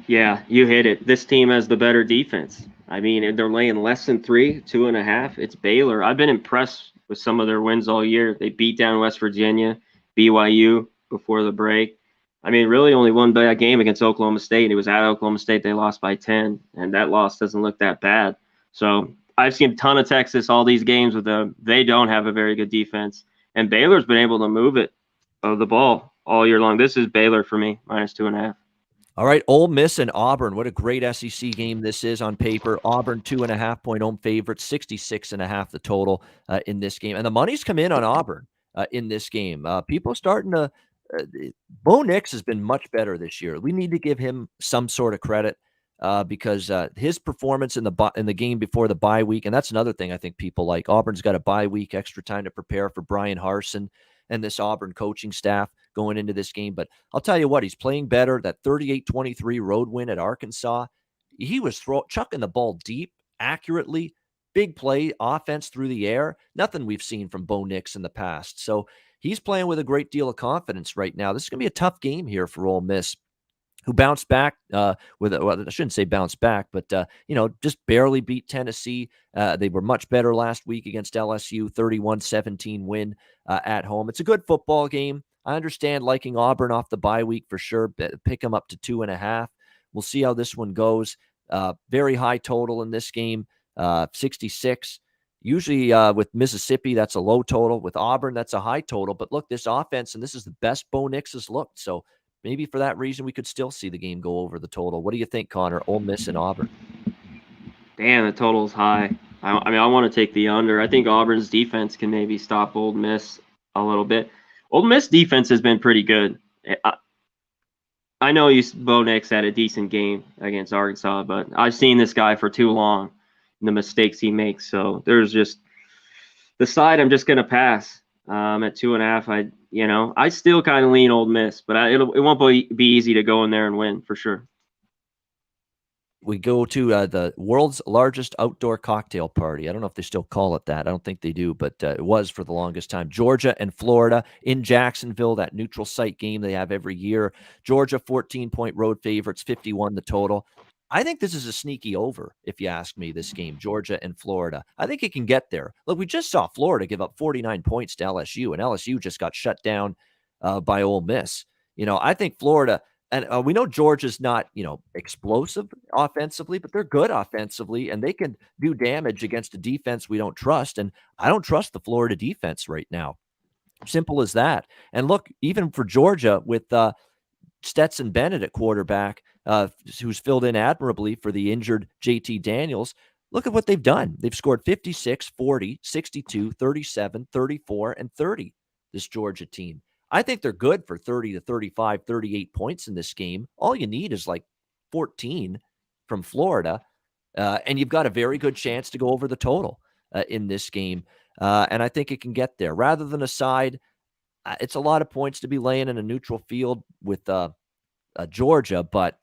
[SPEAKER 2] Yeah, you hit it. This team has the better defense. I mean, they're laying less than 3, 2.5. It's Baylor. I've been impressed with some of their wins all year. They beat down West Virginia, BYU before the break. I mean, really only one bad game against Oklahoma State. It was at Oklahoma State. They lost by 10, and that loss doesn't look that bad. So I've seen a ton of Texas, all these games with them. They don't have a very good defense, and Baylor's been able to move it of the ball all year long. This is Baylor for me, -2.5.
[SPEAKER 1] All right, Ole Miss and Auburn. What a great SEC game this is on paper. Auburn 2.5-point home favorite, 66.5 the total in this game. And the money's come in on Auburn in this game. People starting to Bo Nix has been much better this year. We need to give him some sort of credit because his performance in the game before the bye week, and that's another thing I think people like. Auburn's got a bye week, extra time to prepare for Brian Harsin and this Auburn coaching staff going into this game. But I'll tell you what, he's playing better. That 38-23 road win at Arkansas, he was chucking the ball deep, accurately, big play, offense through the air. Nothing we've seen from Bo Nix in the past. So he's playing with a great deal of confidence right now. This is going to be a tough game here for Ole Miss, who bounced back I shouldn't say bounce back, but, just barely beat Tennessee. They were much better last week against LSU, 31-17 win at home. It's a good football game. I understand liking Auburn off the bye week for sure. Pick them up to 2.5. We'll see how this one goes. Very high total in this game, 66. Usually with Mississippi, that's a low total. With Auburn, that's a high total. But look, this offense, and this is the best Bo Nix has looked. So maybe for that reason, we could still see the game go over the total. What do you think, Conor? Ole Miss and Auburn.
[SPEAKER 2] Damn, the total's high. I mean, I want to take the under. I think Auburn's defense can maybe stop Ole Miss a little bit. Ole Miss defense has been pretty good. I know Bo Nix had a decent game against Arkansas, but I've seen this guy for too long and the mistakes he makes. So there's just the side I'm just going to pass at 2.5. I still kind of lean Ole Miss, but it won't be easy to go in there and win for sure.
[SPEAKER 1] We go to the world's largest outdoor cocktail party. I don't know if they still call it that. I don't think they do, but it was for the longest time. Georgia and Florida in Jacksonville, that neutral site game they have every year. Georgia, 14-point road favorites, 51 the total. I think this is a sneaky over, if you ask me, this game, Georgia and Florida. I think it can get there. Look, we just saw Florida give up 49 points to LSU, and LSU just got shut down by Ole Miss. I think Florida – and we know Georgia's not, explosive offensively, but they're good offensively, and they can do damage against a defense we don't trust. And I don't trust the Florida defense right now. Simple as that. And look, even for Georgia with Stetson Bennett at quarterback, who's filled in admirably for the injured JT Daniels, look at what they've done. They've scored 56, 40, 62, 37, 34, and 30, this Georgia team. I think they're good for 30 to 35, 38 points in this game. All you need is like 14 from Florida, and you've got a very good chance to go over the total in this game. And I think it can get there. Rather than a side, it's a lot of points to be laying in a neutral field with Georgia, but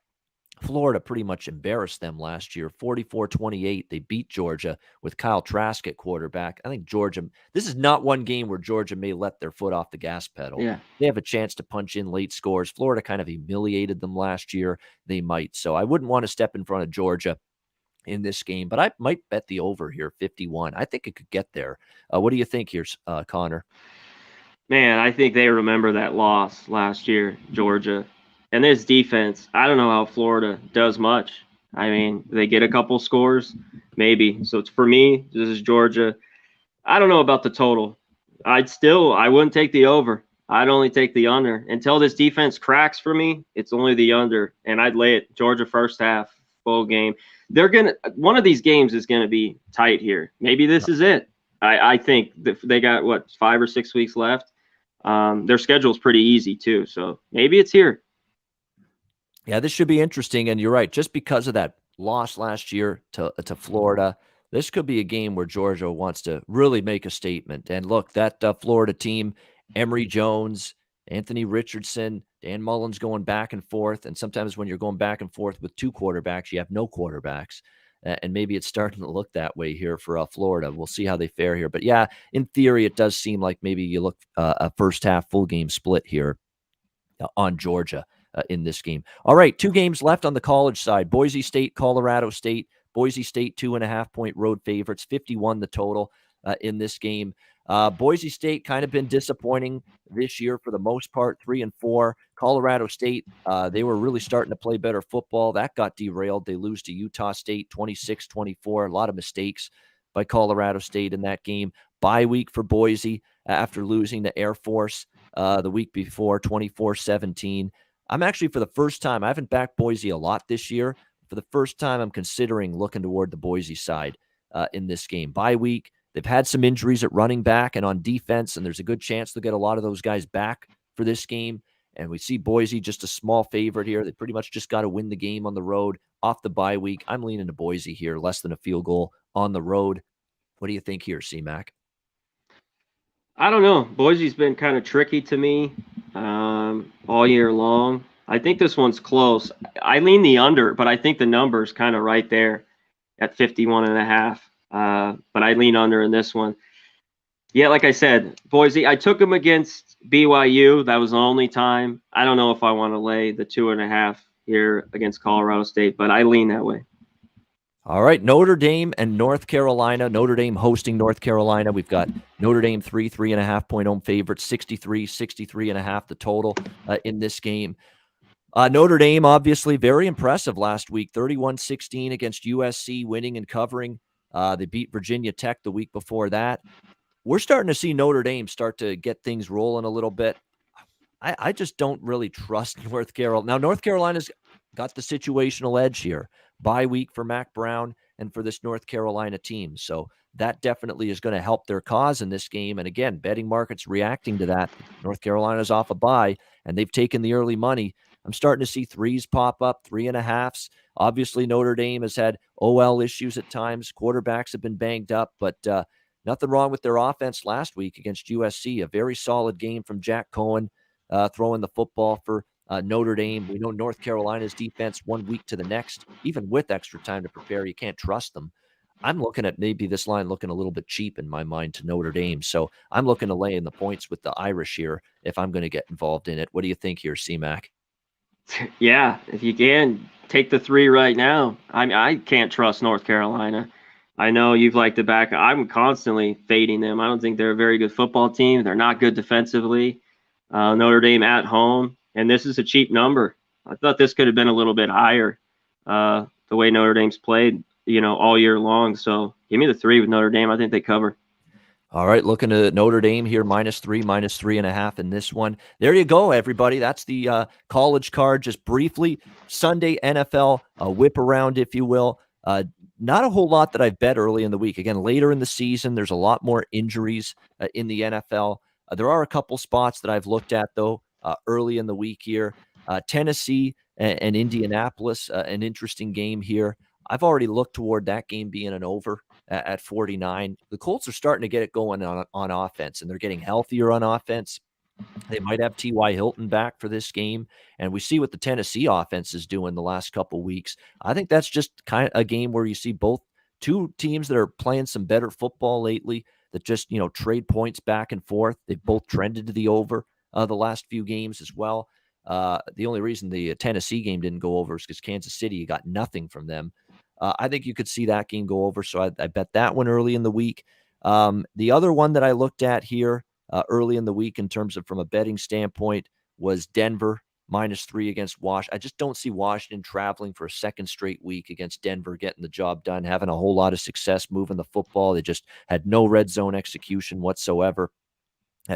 [SPEAKER 1] Florida pretty much embarrassed them last year, 44-28. They beat Georgia with Kyle Trask at quarterback. I think Georgia, this is not one game where Georgia may let their foot off the gas pedal.
[SPEAKER 2] Yeah.
[SPEAKER 1] They have a chance to punch in late scores. Florida kind of humiliated them last year. They might. So I wouldn't want to step in front of Georgia in this game, but I might bet the over here, 51. I think it could get there. What do you think here, Conor?
[SPEAKER 2] Man, I think they remember that loss last year, Georgia. And this defense, I don't know how Florida does much. I mean, they get a couple scores, maybe. So it's for me, this is Georgia. I don't know about the total. I wouldn't take the over. I'd only take the under. Until this defense cracks for me, it's only the under. And I'd lay it Georgia first half, full game. One of these games is gonna be tight here. Maybe this is it. I think that they got 5 or 6 weeks left. Their schedule's pretty easy too. So maybe it's here.
[SPEAKER 1] Yeah, this should be interesting, and you're right. Just because of that loss last year to Florida, this could be a game where Georgia wants to really make a statement. And look, that Florida team, Emory Jones, Anthony Richardson, Dan Mullen's going back and forth, and sometimes when you're going back and forth with two quarterbacks, you have no quarterbacks. And maybe it's starting to look that way here for Florida. We'll see how they fare here. But yeah, in theory, it does seem like maybe you look a first half full game split here on Georgia in this game. All right, 2 games left on the college side. Boise State, Colorado State. Boise State 2.5-point road favorites, 51 the total in this game. Boise State kind of been disappointing this year for the most part, 3-4. Colorado State, they were really starting to play better football. That got derailed. They lose to Utah State 26-24. A lot of mistakes by Colorado State in that game. Bye week for Boise after losing to Air Force the week before, 24-17. I'm actually, for the first time, I haven't backed Boise a lot this year. For the first time, I'm considering looking toward the Boise side in this game. Bye week. They've had some injuries at running back and on defense, and there's a good chance they'll get a lot of those guys back for this game. And we see Boise just a small favorite here. They pretty much just got to win the game on the road off the bye week. I'm leaning to Boise here, less than a field goal on the road. What do you think here, C-Mac?
[SPEAKER 2] I don't know. Boise's been kind of tricky to me all year long. I think this one's close. I lean the under, but I think the number's kind of right there at 51.5. But I lean under in this one. Yeah, like I said, Boise, I took them against BYU. That was the only time. I don't know if I want to lay the 2.5 here against Colorado State, but I lean that way.
[SPEAKER 1] All right, Notre Dame and North Carolina. Notre Dame hosting North Carolina. We've got Notre Dame 3.5-point home favorites, 63.5 the total in this game. Notre Dame, obviously, very impressive last week, 31-16 against USC, winning and covering. They beat Virginia Tech the week before that. We're starting to see Notre Dame start to get things rolling a little bit. I just don't really trust North Carolina. Now, North Carolina's got the situational edge here. Bye week for Mac Brown and for this North Carolina team. So that definitely is going to help their cause in this game. And again, betting markets reacting to that. North Carolina's off a bye, and they've taken the early money. I'm starting to see 3s pop up, 3.5s. Obviously, Notre Dame has had OL issues at times. Quarterbacks have been banged up, but nothing wrong with their offense last week against USC. A very solid game from Jack Cohen throwing the football for Notre Dame. We know North Carolina's defense 1 week to the next, even with extra time to prepare, you can't trust them. I'm looking at maybe this line looking a little bit cheap in my mind to Notre Dame. So I'm looking to lay in the points with the Irish here if I'm going to get involved in it. What do you think here, C-Mac?
[SPEAKER 2] Yeah, if you can, take the 3 right now. I can't trust North Carolina. I know you've liked the back. I'm constantly fading them. I don't think they're a very good football team. They're not good defensively. Notre Dame at home. And this is a cheap number. I thought this could have been a little bit higher, the way Notre Dame's played, all year long. So give me the 3 with Notre Dame. I think they cover.
[SPEAKER 1] All right, looking at Notre Dame here, -3, -3.5 in this one. There you go, everybody. That's the college card. Just briefly, Sunday NFL whip around, if you will. Not a whole lot that I've bet early in the week. Again, later in the season, there's a lot more injuries in the NFL. There are a couple spots that I've looked at, though, early in the week here. Tennessee and Indianapolis, an interesting game here. I've already looked toward that game being an over at 49. The Colts are starting to get it going on offense, and they're getting healthier on offense. They might have T.Y. Hilton back for this game, and we see what the Tennessee offense is doing the last couple weeks. I think that's just kind of a game where you see both two teams that are playing some better football lately that just, trade points back and forth. They've both trended to the over the last few games as well. The only reason the Tennessee game didn't go over is because Kansas City, you got nothing from them. I think you could see that game go over, so I bet that one early in the week. The other one that I looked at here early in the week in terms of from a betting standpoint was Denver -3 against Washington. I just don't see Washington traveling for a second straight week against Denver, getting the job done, having a whole lot of success moving the football. They just had no red zone execution whatsoever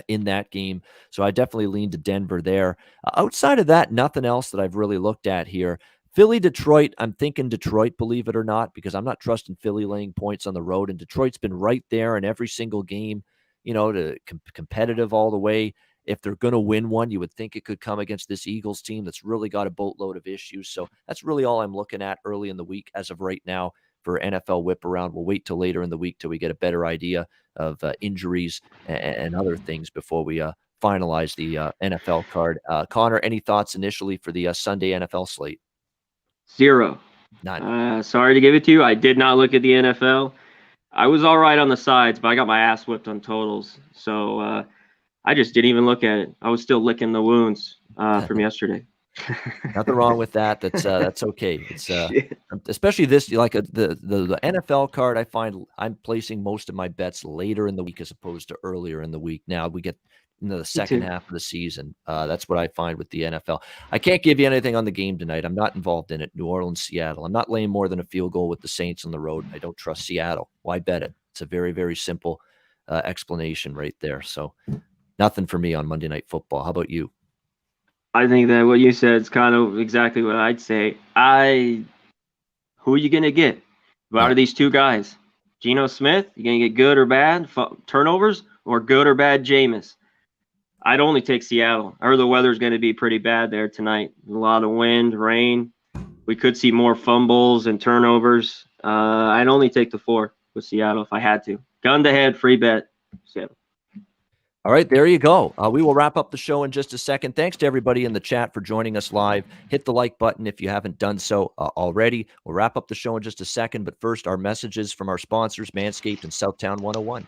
[SPEAKER 1] in that game. So I definitely lean to Denver there. Outside of that, nothing else that I've really looked at here. Philly, Detroit, I'm thinking Detroit, believe it or not, because I'm not trusting Philly laying points on the road. And Detroit's been right there in every single game, to competitive all the way. If they're going to win one, you would think it could come against this Eagles team that's really got a boatload of issues. So that's really all I'm looking at early in the week as of right now for NFL whip around. We'll wait till later in the week till we get a better idea of injuries and other things before we finalize the NFL card. Conor, any thoughts initially for the Sunday NFL slate?
[SPEAKER 2] 0.
[SPEAKER 1] None.
[SPEAKER 2] Sorry to give it to you. I did not look at the NFL. I was all right on the sides, but I got my ass whipped on totals. So I just didn't even look at it. I was still licking the wounds from yesterday.
[SPEAKER 1] Nothing wrong with that. That's okay. It's especially this the NFL card. I find I'm placing most of my bets later in the week as opposed to earlier in the week. Now we get into the second half of the season. That's what I find with the NFL. I can't give you anything on the game tonight. I'm not involved in it. New Orleans, Seattle. I'm not laying more than a field goal with the Saints on the road. I don't trust Seattle. Why bet it? It's a very, very simple explanation right there. So nothing for me on Monday Night Football. How about you?
[SPEAKER 2] I think that what you said is kind of exactly what I'd say. Who are you going to get? Out of these two guys? Geno Smith, you going to get good or bad turnovers or good or bad Jameis? I'd only take Seattle. I heard the weather's going to be pretty bad there tonight. A lot of wind, rain. We could see more fumbles and turnovers. I'd only take the 4 with Seattle if I had to. Gun to head, free bet, Seattle.
[SPEAKER 1] All right, there you go. We will wrap up the show in just a second. Thanks to everybody in the chat for joining us live. Hit the like button if you haven't done so already. We'll wrap up the show in just a second, but first, our messages from our sponsors, Manscaped and Southtown 101.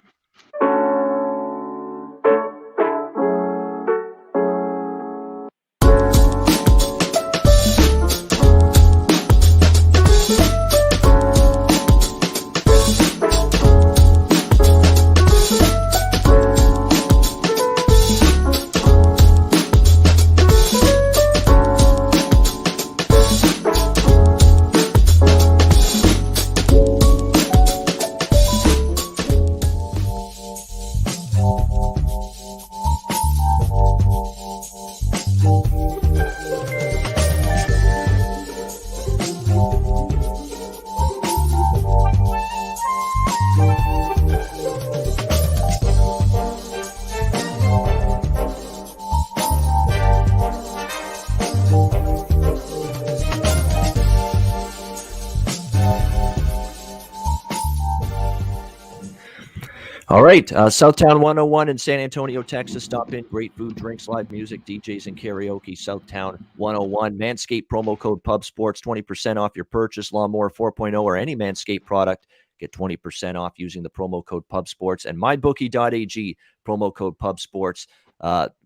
[SPEAKER 1] All right, Southtown 101 in San Antonio, Texas. Stop in. Great food, drinks, live music, DJs, and karaoke. Southtown 101. Manscaped promo code PubSports, 20% off your purchase. Lawnmower 4.0 or any Manscaped product. Get 20% off using the promo code PubSports. And mybookie.ag, promo code PubSports.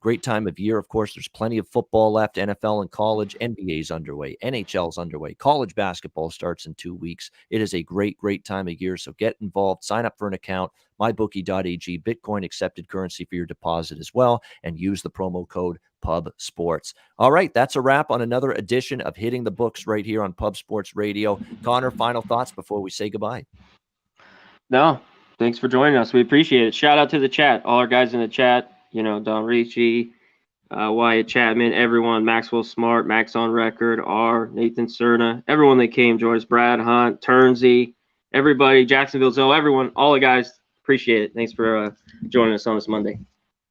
[SPEAKER 1] Great time of year. Of course, there's plenty of football left, NFL and college. NBA's underway. NHL's underway. College basketball starts in 2 weeks. It is a great, great time of year. So get involved. Sign up for an account. mybookie.ag. Bitcoin accepted currency for your deposit as well. And use the promo code PubSports. All right, that's a wrap on another edition of Hitting the Books right here on Pub Sports Radio. Conor, final thoughts before we say goodbye?
[SPEAKER 2] No, thanks for joining us. We appreciate it. Shout out to the chat. All our guys in the chat. Don Ricci, Wyatt Chapman, everyone, Maxwell Smart, Max on Record, Nathan Cerna, everyone that came, Joyce, Brad Hunt, Turnsey, everybody, Jacksonville Zoe, everyone, all the guys, appreciate it. Thanks for joining us on this Monday.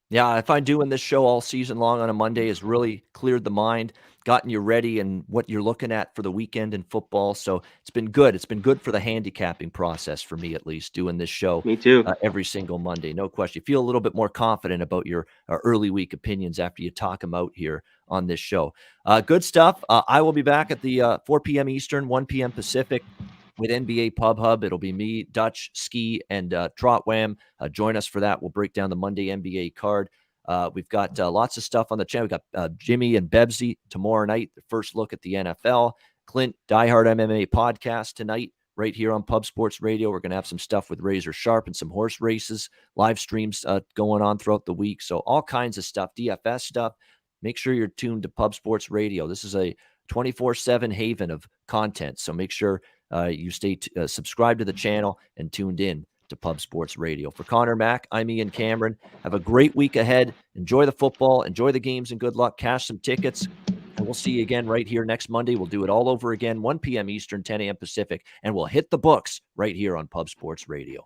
[SPEAKER 1] Yeah, I find doing this show all season long on a Monday has really cleared the mind, gotten you ready and what you're looking at for the weekend in football. So it's been good. It's been good for the handicapping process for me, at least, doing this show.
[SPEAKER 2] Me too.
[SPEAKER 1] Every single Monday. No question. You feel a little bit more confident about your early week opinions after you talk them out here on this show. Good stuff. I will be back at the 4 p.m. Eastern, 1 p.m. Pacific with NBA Pub Hub. It'll be me, Dutch, Ski, and Trotwam. Join us for that. We'll break down the Monday NBA card. We've got lots of stuff on the channel. We've got Jimmy and Bebsy tomorrow night, the first look at the NFL. Clint, Diehard MMA podcast tonight, right here on Pub Sports Radio. We're going to have some stuff with Razor Sharp and some horse races, live streams going on throughout the week. So all kinds of stuff, DFS stuff. Make sure you're tuned to Pub Sports Radio. This is a 24/7 haven of content. So make sure you stay subscribed to the channel and tuned in to Pub Sports Radio. For Conor, Mac, I'm Ian Cameron. Have a great week ahead. Enjoy the football, enjoy the games, and good luck. Cash some tickets, and we'll see you again right here next Monday. We'll do it all over again, 1 p.m. Eastern, 10 a.m. Pacific, and we'll hit the books right here on Pub Sports Radio.